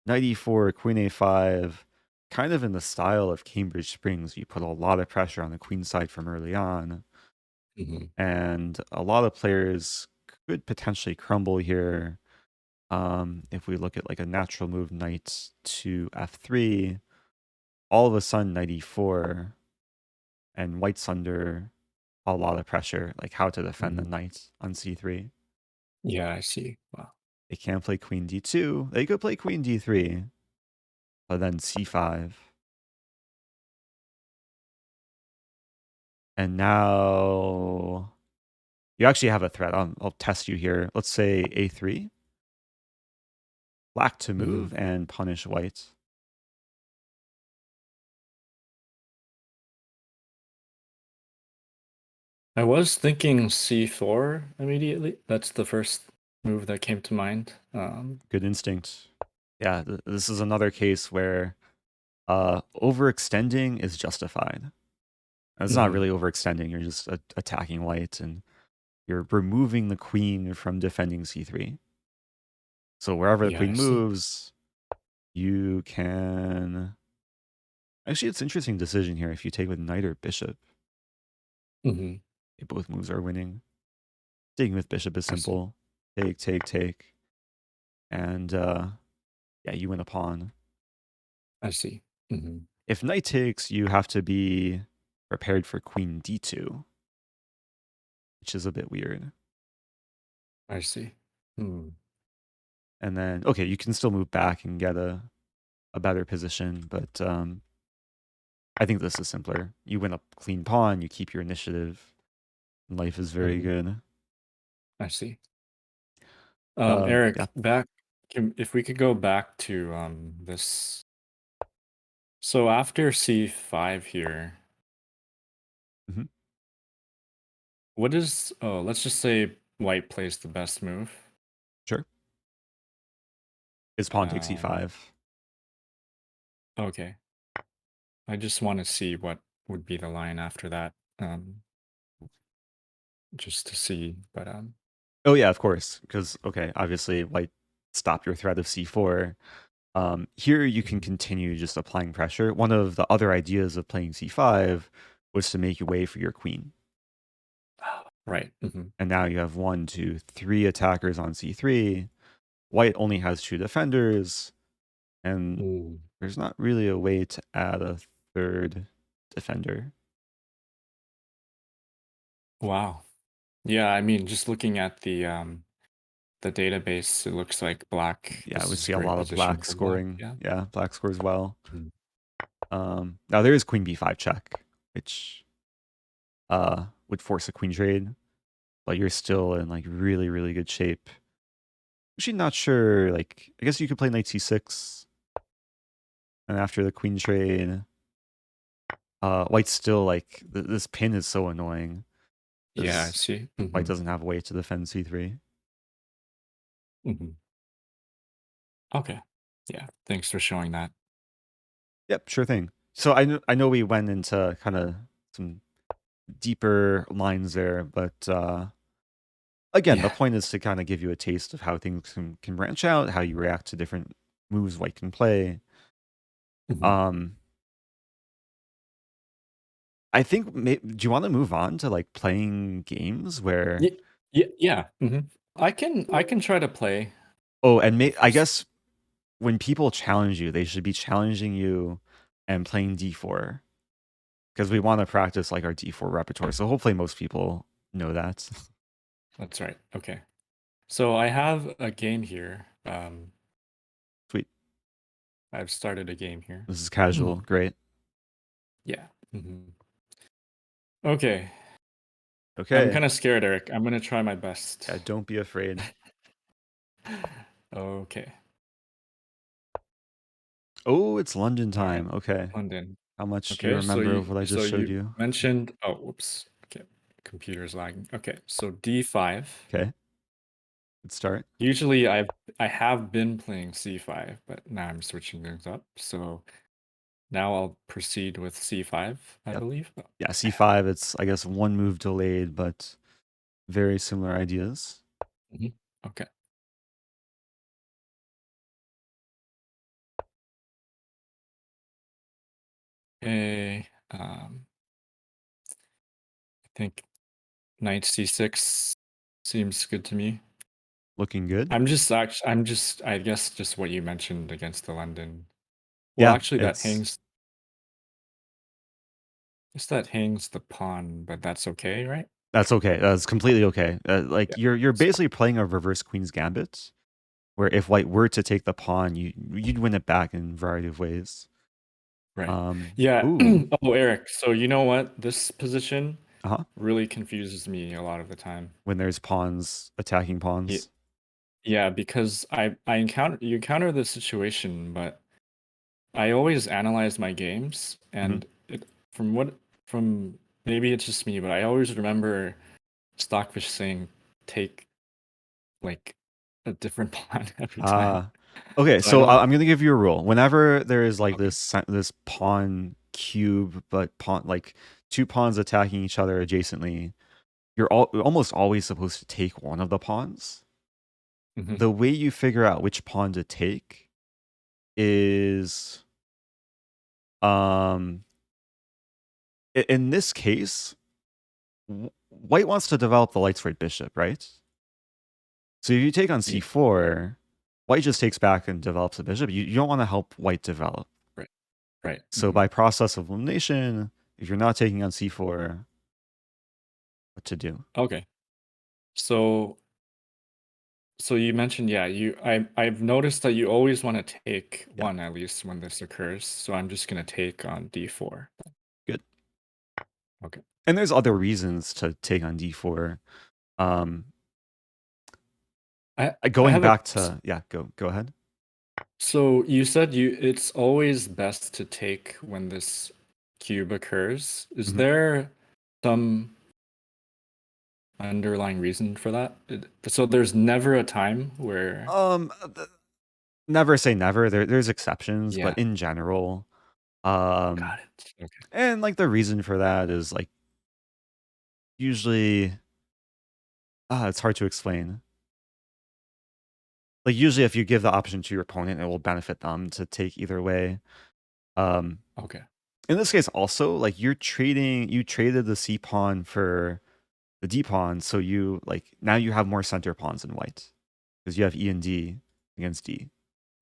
knight e4, queen a5, kind of in the style of Cambridge Springs. You put a lot of pressure on the queen side from early on, Hmm. and a lot of players could potentially crumble here. If we look at like a natural move, knight to f3, all of a sudden knight e4, and white's under a lot of pressure, like how to defend the Hmm. knight on c3. Yeah, I see. Wow. They can't play queen d2. They could play queen d3, but then c5. And now you actually have a threat. I'll test you here. Let's say a3, black to Hmm. move and punish white. I was thinking C4 immediately. That's the first move that came to mind. Good instinct. Yeah, this is another case where overextending is justified. And it's not Mhm. really overextending. You're just attacking white, and you're removing the queen from defending c3. So wherever the Yeah, I queen see. moves, you can. Actually, it's an interesting decision here. If you take with knight or bishop, Hmm. both moves are winning. Taking with bishop is I see. simple. Take, take, take. And yeah, you win a pawn. I see. Hmm. If knight takes, you have to be prepared for queen d2, which is a bit weird. I see. Hmm. And then, okay, you can still move back and get a better position, but I think this is simpler. You win a clean pawn, you keep your initiative, and life is very Hmm. good. I see. Yeah. Eric, if we could go back to this. So after C5 here, Hmm. what is, oh, let's just say white plays the best move. Sure. His pawn takes Um, e5. okay. I just want to see what would be the line after that, just to see. But Oh yeah, of course, because okay, obviously white stopped your threat of c4. Here you can mhm. continue just applying pressure. One of the other ideas of playing c5 was to make you way for your queen. Right. And now you have one, two, three attackers on c3. White only has two defenders, and Ooh. there's not really a way to add a third defender. Wow. Yeah, I mean, just looking at the database, it looks like black. Yeah, This we is see a a great lot of position black for black. scoring. Yeah. Yeah, black scores well. Mm. Now there is queen b5 check, which would force a queen trade, but you're still in like really, really good shape. Actually, not sure. Like, I guess you could play knight c6, and after the queen trade, white's still like this pin is so annoying Yeah, I because see. white doesn't have a way to defend c3. Hmm. Okay. Yeah. Thanks for showing that. Yep, sure thing. So I know we went into kind of some deeper lines there, but again, the Yeah. point is to kind of give you a taste of how things can branch out, how you react to different moves white can play. Mhm. Um, I think do you want to move on to like playing games where Yeah. Yeah. Yeah. I can try to play oh, and the I first. guess when people challenge you, they should be challenging you and playing d4 because we want to practice like our d4 repertoire. So hopefully most people know that. That's right. Okay. So I have a game here. Sweet. I've started a game here. This is casual. Great. Yeah. Okay. I'm Okay. kind of scared, Eric. I'm gonna try my best. Yeah, don't be afraid. Okay. Oh, it's London All right. time. Okay. London. How much do you Okay. So remember of you what I so just showed you you? mentioned. Oh, whoops. Okay. Computer's lagging. Okay. So D5. Okay. Let's start. Usually I have been playing C5, but now I'm switching things up. So now I'll proceed with C5, I Yep. believe. Yeah, c5, it's I guess one move delayed, but very similar ideas. Mhm. Okay. Okay. I think knight C6 seems good to me. Looking good. I guess just what you mentioned against the London. Well, Yeah, actually it's that hangs the pawn, but that's okay, right? that's okay. That's completely okay. Like Yeah. you're So, basically playing a reverse queen's gambit, where if white were to take the pawn, you'd win it back in a variety of ways. right. Yeah. Ooh, Oh, Eric. So you know what? This position uh-huh. really confuses me a lot of the time. When there's pawns attacking Ye- pawns. Yeah, because I encounter this situation, but I always analyze my games, Hmm. and from maybe it's just me, but I always remember Stockfish saying take like a different pawn every time. Uh okay, So I so don't. I'm gonna give you a rule. Whenever there is like Okay. this pawn cube, but pawn like two pawns attacking each other adjacently, almost always supposed to take one of the pawns. Hmm. The way you figure out which pawn to take is um in this case, white wants to develop the light squared bishop, right? So if you take on Yeah. c4, white just takes back and develops a bishop. You don't want to help white develop. Right. Right. So by process of elimination, if you're not taking on c4, what to do? Okay. So you mentioned, yeah, I've noticed that you always want to take Yeah, one at least when this occurs. So I'm just gonna take on d4. good. Okay. And there's other reasons to take on d4. Um, I going have a back to yeah, go ahead. so you said it's always best to take when this cube occurs. Is Mhm. there some underlying reason for that? So there's never a time where Never say never. There's exceptions, but yeah. in general, Um, Got it. Okay. and like the reason for that is like usually, it's hard to explain. Like usually, if you give the option to your opponent, it will benefit them to take either way. Um, Okay. in this case, also like you traded the C pawn for the D pawn, so you like now you have more center pawns in white because you have E and D against D,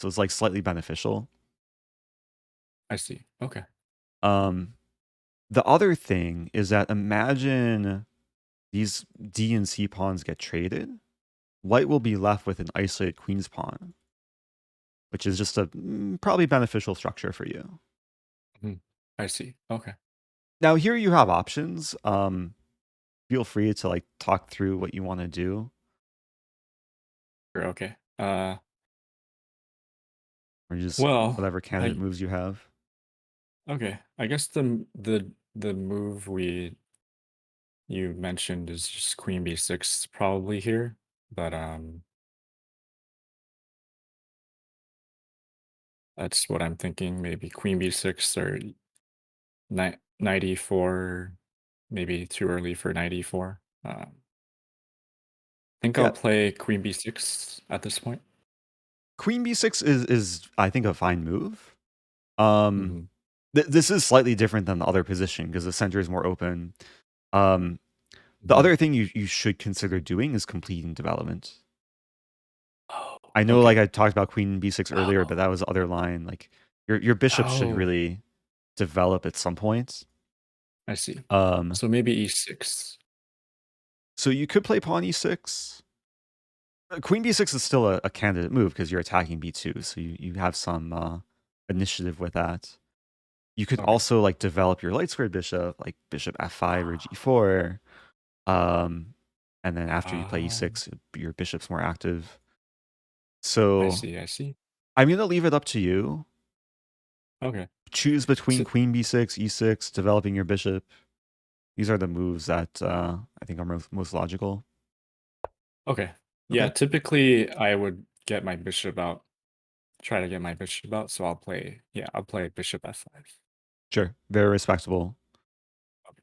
so it's like slightly beneficial. I see. Okay. Um, the other thing is that imagine these D and C pawns get traded. White will be left with an isolated queen's pawn, which is just a probably beneficial structure for you. Mhm. I see. Okay. Now here you have options. Feel free to like talk through what you want to do, Sure. Okay. or just Well, whatever candidate I moves you have. okay. I guess the move we you mentioned is just queen b6 probably here, but that's what I'm thinking. Maybe queen b6 or knight e4, maybe too early for knight e4. I think I'll Yeah, play queen b6 at this point. queen b6 is I think a fine move. Um, Hmm. this is slightly different than the other position because the center is more open. Um, the Hmm. other thing you should consider doing is completing development. Oh, I know, like okay. I talked about queen b6 earlier, but Oh, that was the other line. Like your bishop should oh, really develop at some point. I see. Um, So maybe e6. so you could play pawn e6. Queen b6 is still a candidate move because you're attacking b2, so you have some initiative with that. You could Okay. also like develop your light squared bishop, like bishop f5 or g4. Um, and then after you play Um, e6, your bishop's more active. I So see. I see. I'm gonna leave it up to you. Okay. Choose between So, queen b6, e6, developing your bishop. These are the moves that I think are most logical. okay. Yeah, Okay, typically I would get my bishop out, try to get my bishop out. So I'll play bishop f5. sure, very respectable. Okay.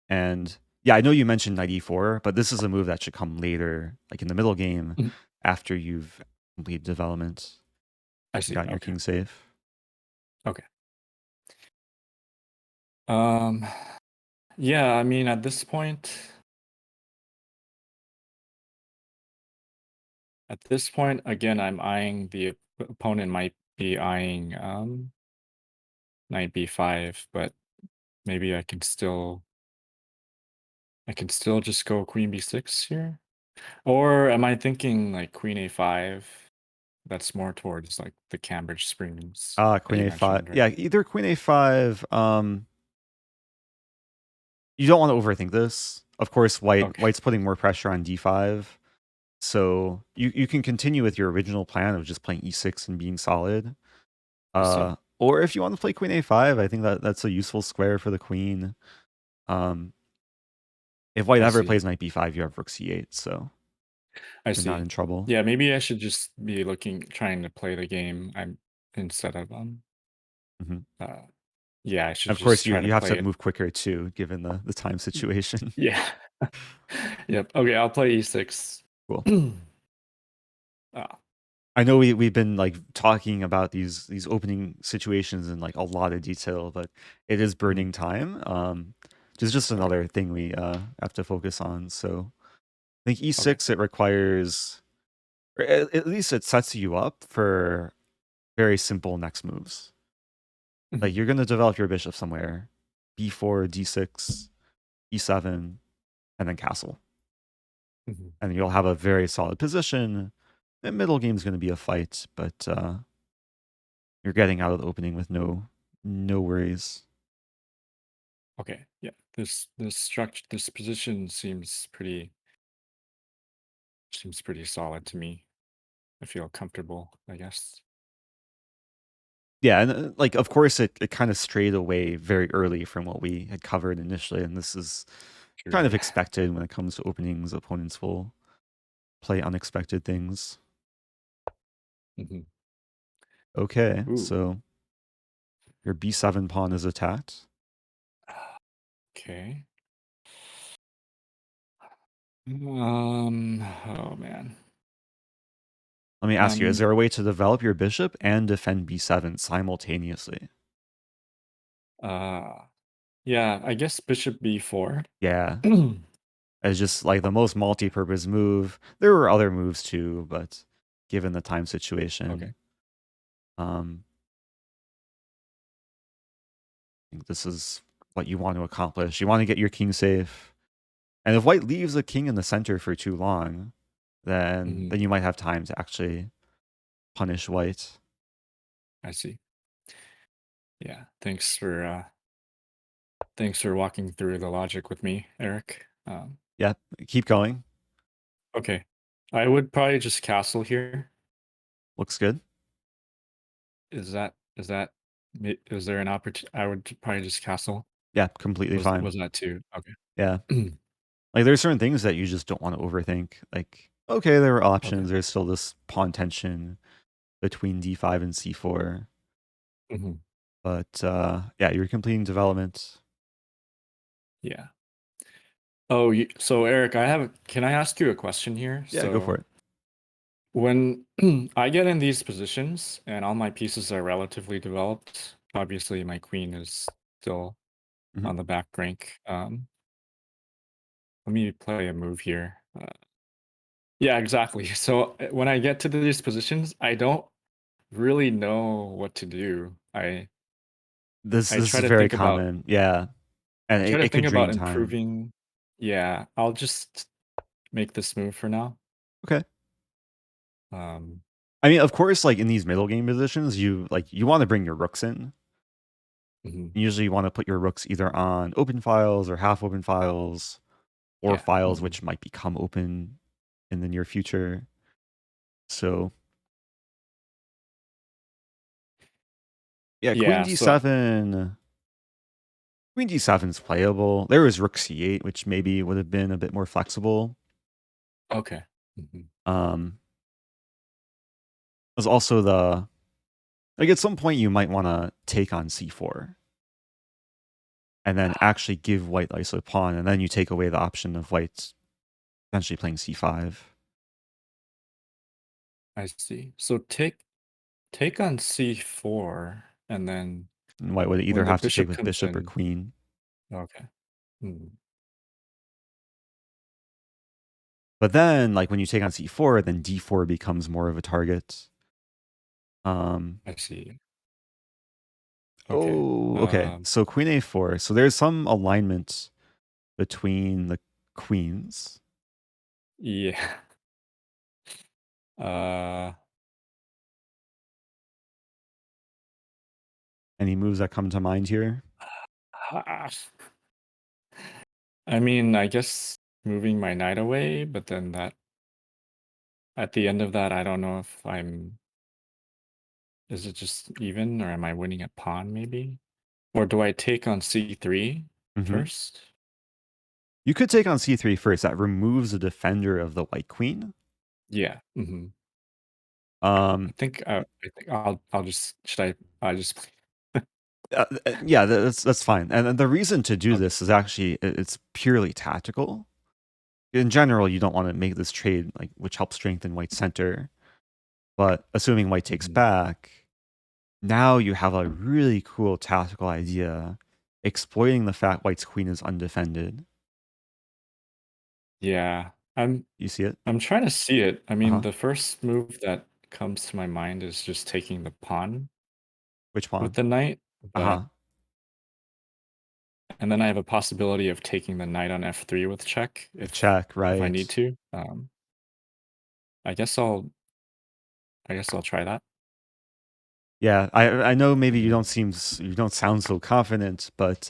And yeah, I know you mentioned knight e4, but this is a move that should come later, like in the middle game, Mhm. after you've completed development I and see. gotten your Okay. king safe. Okay. Um, yeah, I mean, at this point, again, I'm eyeing the opponent might be eyeing knight b5, but maybe I can still just go queen b6 here. Or am I thinking like queen a5? That's more towards like the Cambridge Springs that Queen you a5. mentioned, right? Yeah, either queen a5. You don't want to overthink this. Of course, Okay, white's putting more pressure on d5. So you can continue with your original plan of just playing e6 and being solid. I see. Or if you want to play queen a5, I think that's a useful square for the queen. Um, if white I ever see. plays knight b5, you have rook c8, so I you're not see. in trouble. Yeah, maybe I should just be trying to play the game. I'm instead of Hmm. uh, yeah, I should Of course, just try to you have to play it. move quicker too, given the time Y- situation. Yeah. Yep. Okay, I'll play e6. Cool. Ah, I know we've been like talking about these opening situations in like a lot of detail, but it is mhm. burning time. Just Okay. another thing we have to focus on. So I think Okay. e6 it requires, or at least it sets you up for very simple next moves. Like Mhm. you're gonna develop your bishop somewhere, b4, d6, e7, and then castle, Mhm. and you'll have a very solid position. The middle game is gonna be a fight, but you're getting out of the opening with no worries. Okay. Yeah. This structure, this position seems pretty solid to me. I feel comfortable, I guess. Yeah, and like of course it kind of strayed away very early from what we had covered initially, and this is True. kind of Yeah. expected when it comes to openings. Opponents will play unexpected things. Hmm. Okay, Ooh. so Your b7 pawn is attacked. Okay. Oh man. Let me ask you, is Um, there a way to develop your bishop and defend b7 simultaneously? uh, yeah, I guess bishop b4. Yeah. It's just like the most multi-purpose move. There were other moves too, but given the time Okay. situation, um, I think this is what you want to accomplish. You want to get your king safe. And if white leaves a king in the center for too long, then Hmm. then you might have time to actually punish white. I see. Yeah. Thanks for walking through the logic with me, Eric. Yeah, keep going. Okay. I would probably just castle here. Looks good. Is there an opportunity? I would probably just castle. Yeah, completely fine. Was that too? Okay. Yeah. Like there's certain things that you just don't want to overthink. Like, okay, there were Okay. options. There's still this pawn tension between d5 and c4. Hmm. But yeah, you're completing development. Yeah. So Eric, can I ask you a question here? Yeah, go for So it. when I get in these positions and all my pieces are relatively developed, obviously my queen is still Hmm. on the back rank. Let me play a move here. Yeah, exactly. So when I get to these positions, I don't really know what to do. This I this try is to very think about common. Yeah, and I try to it could think about drain time. improving. Yeah, I'll just make this move for now. Okay. Um, I mean, of course, like in these middle game positions, you want to bring your rooks in. mhm. Usually, you want to put your rooks either on open files or half open files, or Yeah. files Mhm. which might become open in the near future. So yeah, Yeah, so Queen d7 is playable. There was rook c8, which maybe would have been a bit more flexible. okay. Mhm. There's also the like at some point you might want to take on c4 and then actually give white iso pawn, and then you take away the option of white potentially playing c5. I see. So take on c4, and then And white would either when the have to take bishop with comes bishop or in. queen. Okay. Mhm. But then, like when you take on c4, then d4 becomes more of a target. Um, I see. Okay. oh, okay. So queen a4. So there's some alignment between the queens. Yeah. Uh, Any moves that come to mind here? I mean, I guess moving my knight away, but then that at the end of that, I don't know if I'm is it just even or am I winning a pawn maybe? Or do I take on c3 Hmm. first? You could take on c3 first. That removes the defender of the white queen. Yeah. Hmm. Um, I think I'll just should I just yeah, that's fine. And the reason to do okay. this is actually it's purely tactical. In general, you don't want to make this trade like which helps strengthen white center. But assuming white takes Mhm. back, now you have a really cool tactical idea, exploiting the fact white's queen is undefended. Yeah. You see it? I'm trying to see it. I Uh mean, huh. the first move that comes to my mind is just taking the pawn Which with pawn? the knight, Uh huh. but and then I have a possibility of taking the knight on f3 with check With check, if I need right? to. I guess I'll try that. Yeah, I know maybe Mhm. you don't sound so confident, but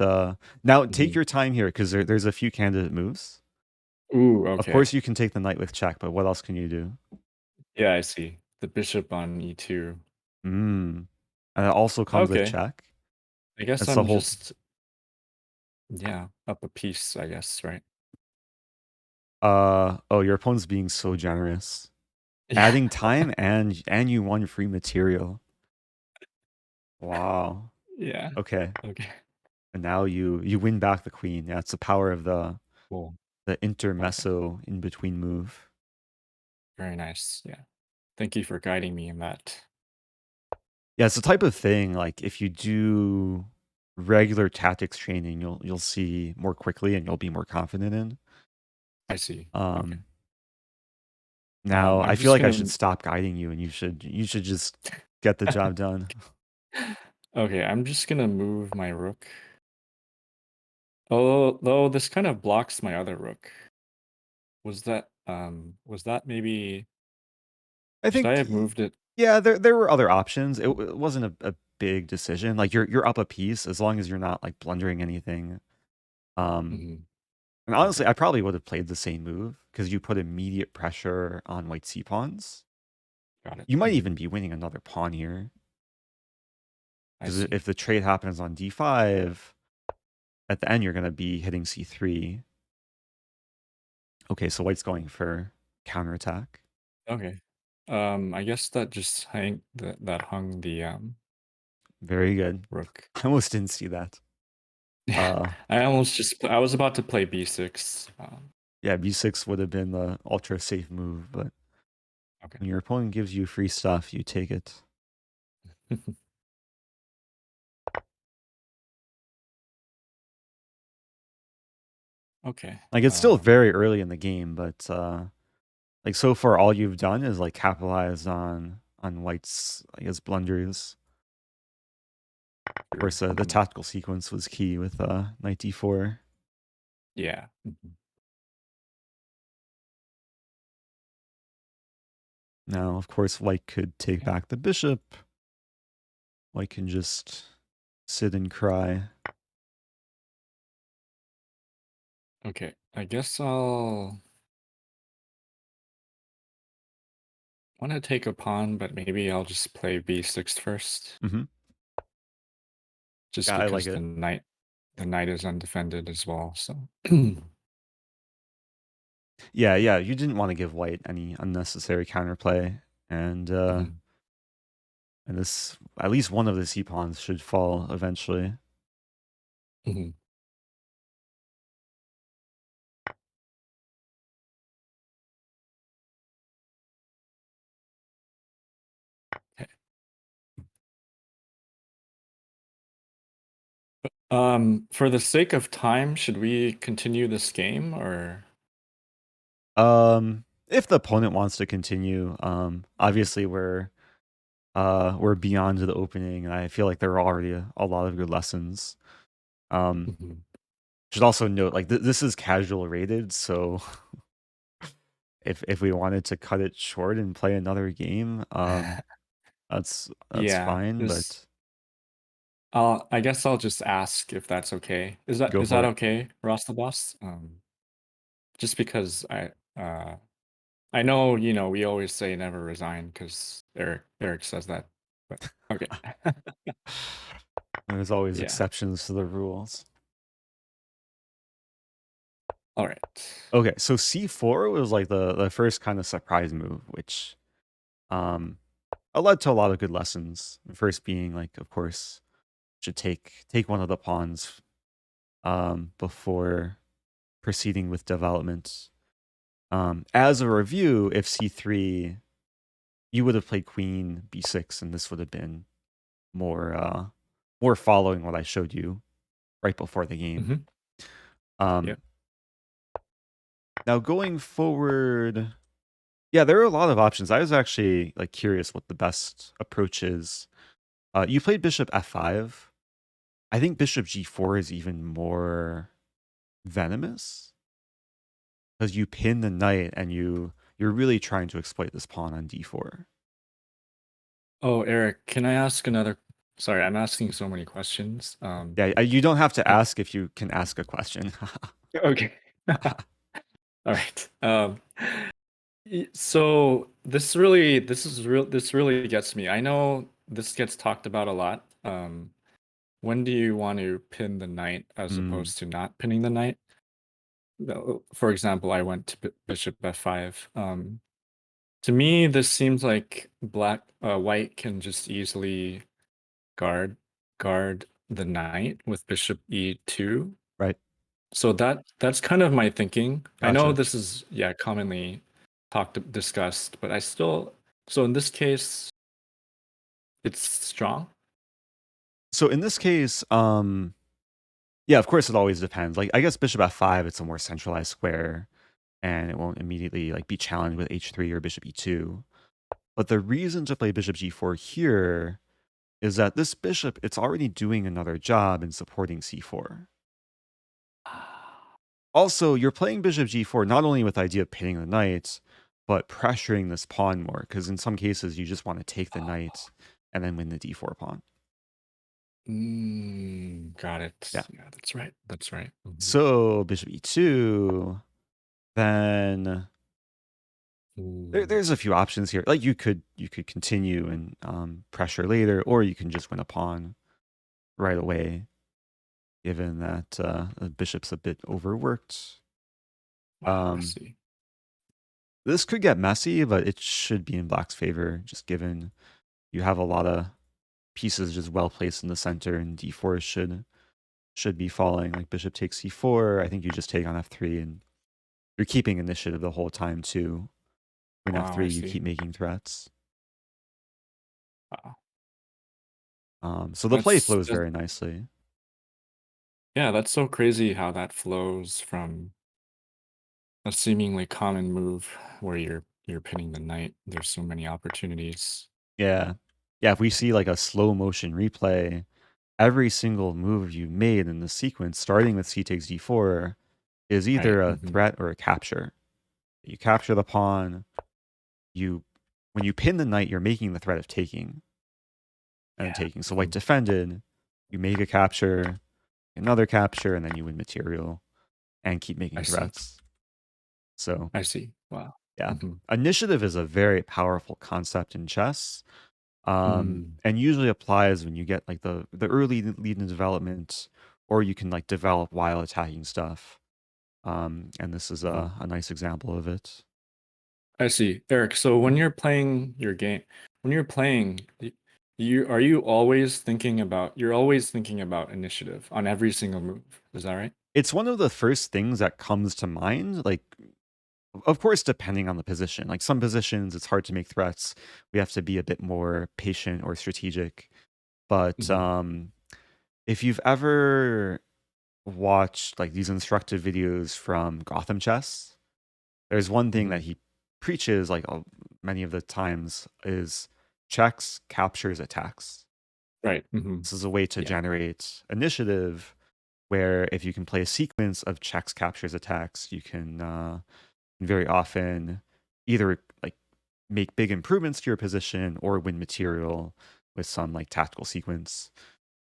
now take Mhm. your time here because there's a few candidate moves. Ooh, Of okay. course, you can take the knight with check, but what else can you do? Yeah, I see. The bishop on e2. Mm. And it also comes with Okay. check. I guess It's the I'm whole. just yeah, up a piece, I guess, right? Oh, your opponent's being so generous, Yeah. adding time and you won free material. Wow. Yeah. Okay, Okay. and now you win back the queen. Yeah, it's the power of Cool. the Okay. intermezzo in between move. Very nice. Yeah. Thank you for guiding me in that. Yeah, it's the type of thing like if you do regular tactics training, you'll see more quickly and you'll be more confident in. I see. Okay. Um, Now I I'm feel just like I should gonna. stop guiding you and you should just get the job done. Okay, I'm just gonna move my rook. Oh, though this kind of blocks my other rook. Was that maybe I should I think have moved it? yeah, there were other options. It wasn't a big decision. Like you're up a piece as long as you're not like blundering anything. Um, Mhm. and Okay, honestly, I probably would have played the same move because you put immediate pressure on white c pawns. got it. You might Mhm. even be winning another pawn here I because see. if the trade happens on d5, at the end you're gonna be hitting c3. Okay, so white's going for counterattack. Okay. I guess that just that hung the Very good. rook. I almost didn't see that. Uh, I was about to play b6. yeah, b6 would have been the ultra safe move, but Okay. when your opponent gives you free stuff, you take it. Okay. Like it's still very early in the game, but like so far all you've done is like capitalize on white's I guess blunders. Of True. course, the Mhm. tactical sequence was key with knight d4. Yeah. Mhm. Now, of course, white could take Okay. back the bishop. White can just sit and cry. Okay. I guess I'll want to take a pawn, but maybe I'll just play b6 first, Hmm. just Yeah, I like because it. the knight is undefended as well. So. Yeah, yeah, you didn't want to give white any unnecessary counterplay, and uh, Mhm. and this at least one of the c pawns should fall eventually. Mhm. Okay. For the sake of time, should we continue this game or? If the opponent wants to continue, obviously we're beyond the opening, and I feel like there are already a lot of good lessons. Um, Mhm. should also note like this is casual rated, so if we wanted to cut it short and play another game, that's Yeah, fine, this but I guess I'll just ask if that's okay. go Is for that it. okay, Ross the boss? Just because I know, we always say never resign because Eric says that. But okay. There's always Yeah. exceptions to the rules. All right. Okay, so c4 was like the first kind of surprise move, which um led to a lot of good lessons. The first being like, of course, should take one of the pawns before proceeding with development. As a review, if c3, you would have played queen b6, and this would have been more more following what I showed you right before the game. Hmm. Um, Yeah. Now going forward, yeah, there are a lot of options. I was actually like curious what the best approach is. You played bishop f5. I think bishop g4 is even more venomous because you pin the knight and you're really trying to exploit this pawn on d4. Oh, Eric, can I ask another? Sorry, I'm asking so many questions. Yeah, you don't have to ask if you can ask a question. Okay. All right. So this really gets me. I know this gets talked about a lot. When do you want to pin the knight as Mm, opposed to not pinning the knight? For example, I went to bishop f5. To me, this seems like white can just easily guard guard the knight with bishop e2. right? So that's kind of my thinking. I know Gotcha. this is, yeah, commonly discussed, but I still, so in this case, it's strong. So in this case, yeah, of course it always depends. Like I guess bishop f5, it's a more centralized square, and it won't immediately like be challenged with h3 or bishop e2. But the reason to play bishop g4 here is that this bishop, it's already doing another job in supporting c4. Also, you're playing bishop g4 not only with the idea of pinning the knight, but pressuring this pawn more, because in some cases you just want to take the knight and then win the d4 pawn. Got it. Yeah. Yeah, that's right. That's right. So bishop e2, then there's a few options here. Like you could continue and pressure later, or you can just win a pawn right away, given that the bishop's a bit overworked. I see. This could get messy, but it should be in black's favor, just given you have a lot of pieces just well placed in the center, and d4 should be falling. Like bishop takes c4. I think you just take on f3, and you're keeping initiative the whole time too. Queen Wow, I f3, you see. keep making threats. Wow. So the play That's flows very nicely. Yeah, that's so crazy how that flows from a seemingly common move where you're pinning the knight. There's so many opportunities. Yeah. Yeah, if we see like a slow motion replay, every single move you made in the sequence, starting with c takes d4, is Right. either a threat or a capture. You capture the pawn, when you pin the knight, you're making the threat of taking and Yeah. taking. So white defended, you make a capture, another capture, and then you win material and keep I making see. threats. So I see. Wow. yeah, Mhm. initiative is a very powerful concept in chess, Mm. and usually applies when you get like the early lead in development, or you can like develop while attacking stuff. And this is Wow. a nice example of it. I see. Eric, so when you're playing your game, when you're playing, you're always thinking about initiative on every single move. Is that right? It's one of the first things that comes to mind. Like, of course, depending on the position. Like some positions, it's hard to make threats. We have to be a bit more patient or strategic. But Mhm. if you've ever watched like these instructive videos from Gotham Chess, there's one thing that Mhm. he preaches like many of the times is checks, captures, attacks. Right. This is a way to Yeah. generate initiative where if you can play a sequence of checks, captures, attacks, you can very often either like make big improvements to your position or win material with some like tactical sequence.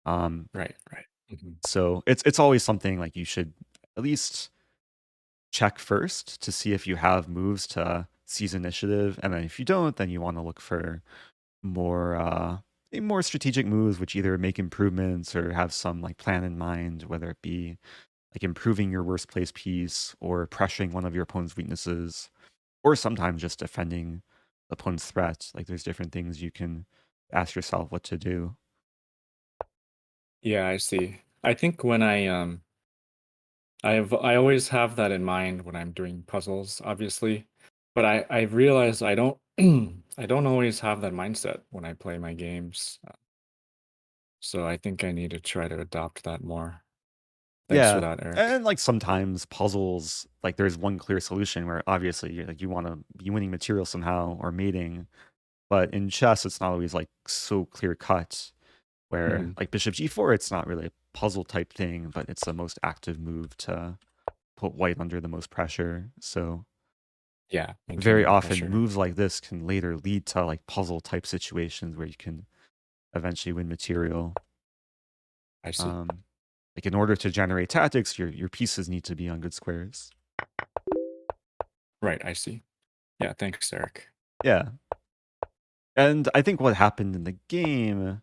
Um, Right. Right. Mhm. so it's always something like you should at least check first to see if you have moves to seize initiative, and then if you don't, then you want to look for more more strategic moves which either make improvements or have some like plan in mind, whether it be like improving your worst place piece or pressuring one of your opponent's weaknesses, or sometimes just defending the opponent's threat. Like there's different things you can ask yourself what to do. Yeah, I see. I think when I always have that in mind when I'm doing puzzles, obviously. But I realize I don't I don't always have that mindset when I play my games. So I think I need to try to adopt that more. Thanks for Yeah. that, Eric. And like sometimes puzzles, like there's one clear solution where obviously like you want to be winning material somehow or mating, but in chess it's not always like so clear cut. Where Hmm. like bishop g4, it's not really a puzzle type thing, but it's the most active move to put white under the most pressure. So Yeah, very maintaining the often pressure. moves like this can later lead to like puzzle type situations where you can eventually win material. I see. Um, like in order to generate tactics, your pieces need to be on good squares. Right, I see. Yeah, thanks, Eric. Yeah. And I think what happened in the game,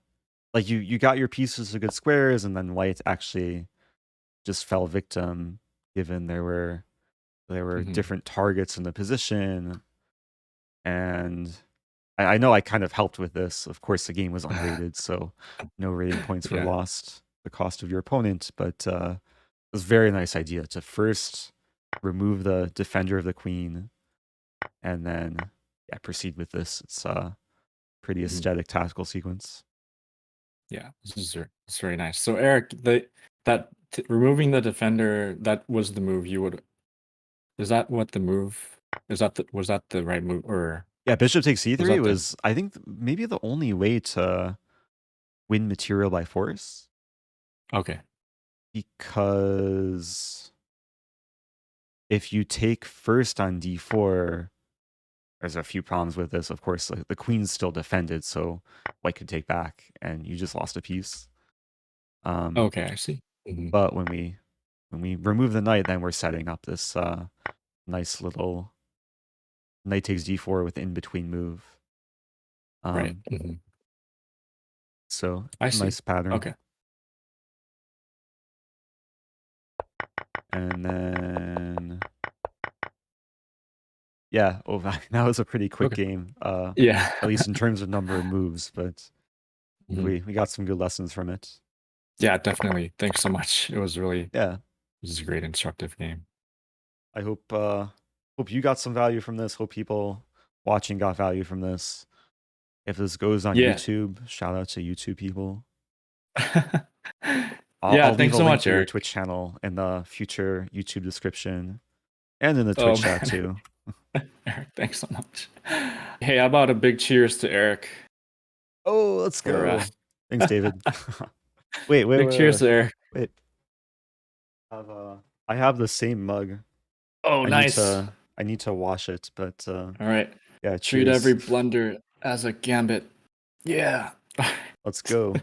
like you got your pieces to good squares, and then white actually just fell victim, given there were Hmm. different targets in the position, and I know I kind of helped with this. Of course, the game was unrated, so no rating points were Yeah. lost. The cost of your opponent, but it was a very nice idea to first remove the defender of the queen, and then proceed with this. It's pretty Mhm. aesthetic tactical sequence. Yeah, it's very nice. So Eric, removing the defender, that was the move you would. Is that what the move? Was that the right move, or Yeah, bishop takes was c3 that the? was, I think, maybe the only way to win material by force, Okay. because if you take first on d4, there's a few problems with this. Of course, the queen's still defended, so white could take back, and you just lost a piece. Okay, I see. Mhm. But when we remove the knight, then we're setting up this nice little knight takes d4 with in between move. Right. So I it's a see. nice pattern. Okay. And then yeah, oh, that was a pretty quick Okay. game. Yeah. At least in terms of number of moves, but Mhm. we got some good lessons from it. Yeah, definitely. Thanks so much. Yeah, This is a great instructive game. I hope you got some value from this. Hope people watching got value from this. If this goes on Yeah. YouTube, shout out to YouTube people. Yeah, I'll leave thanks a so link much, to your Eric. Twitch channel in the future YouTube description and in the Oh Twitch chat man. too. Eric, thanks so much. Hey, how about a big cheers to Eric Oh, let's for go. Thanks, David. Wait, wait, big wait, cheers wait. to Eric. Wait. I have the same mug. Oh, I need nice. to wash it, but All right. yeah, Treat every cheers. blunder as a gambit. Yeah. Let's go.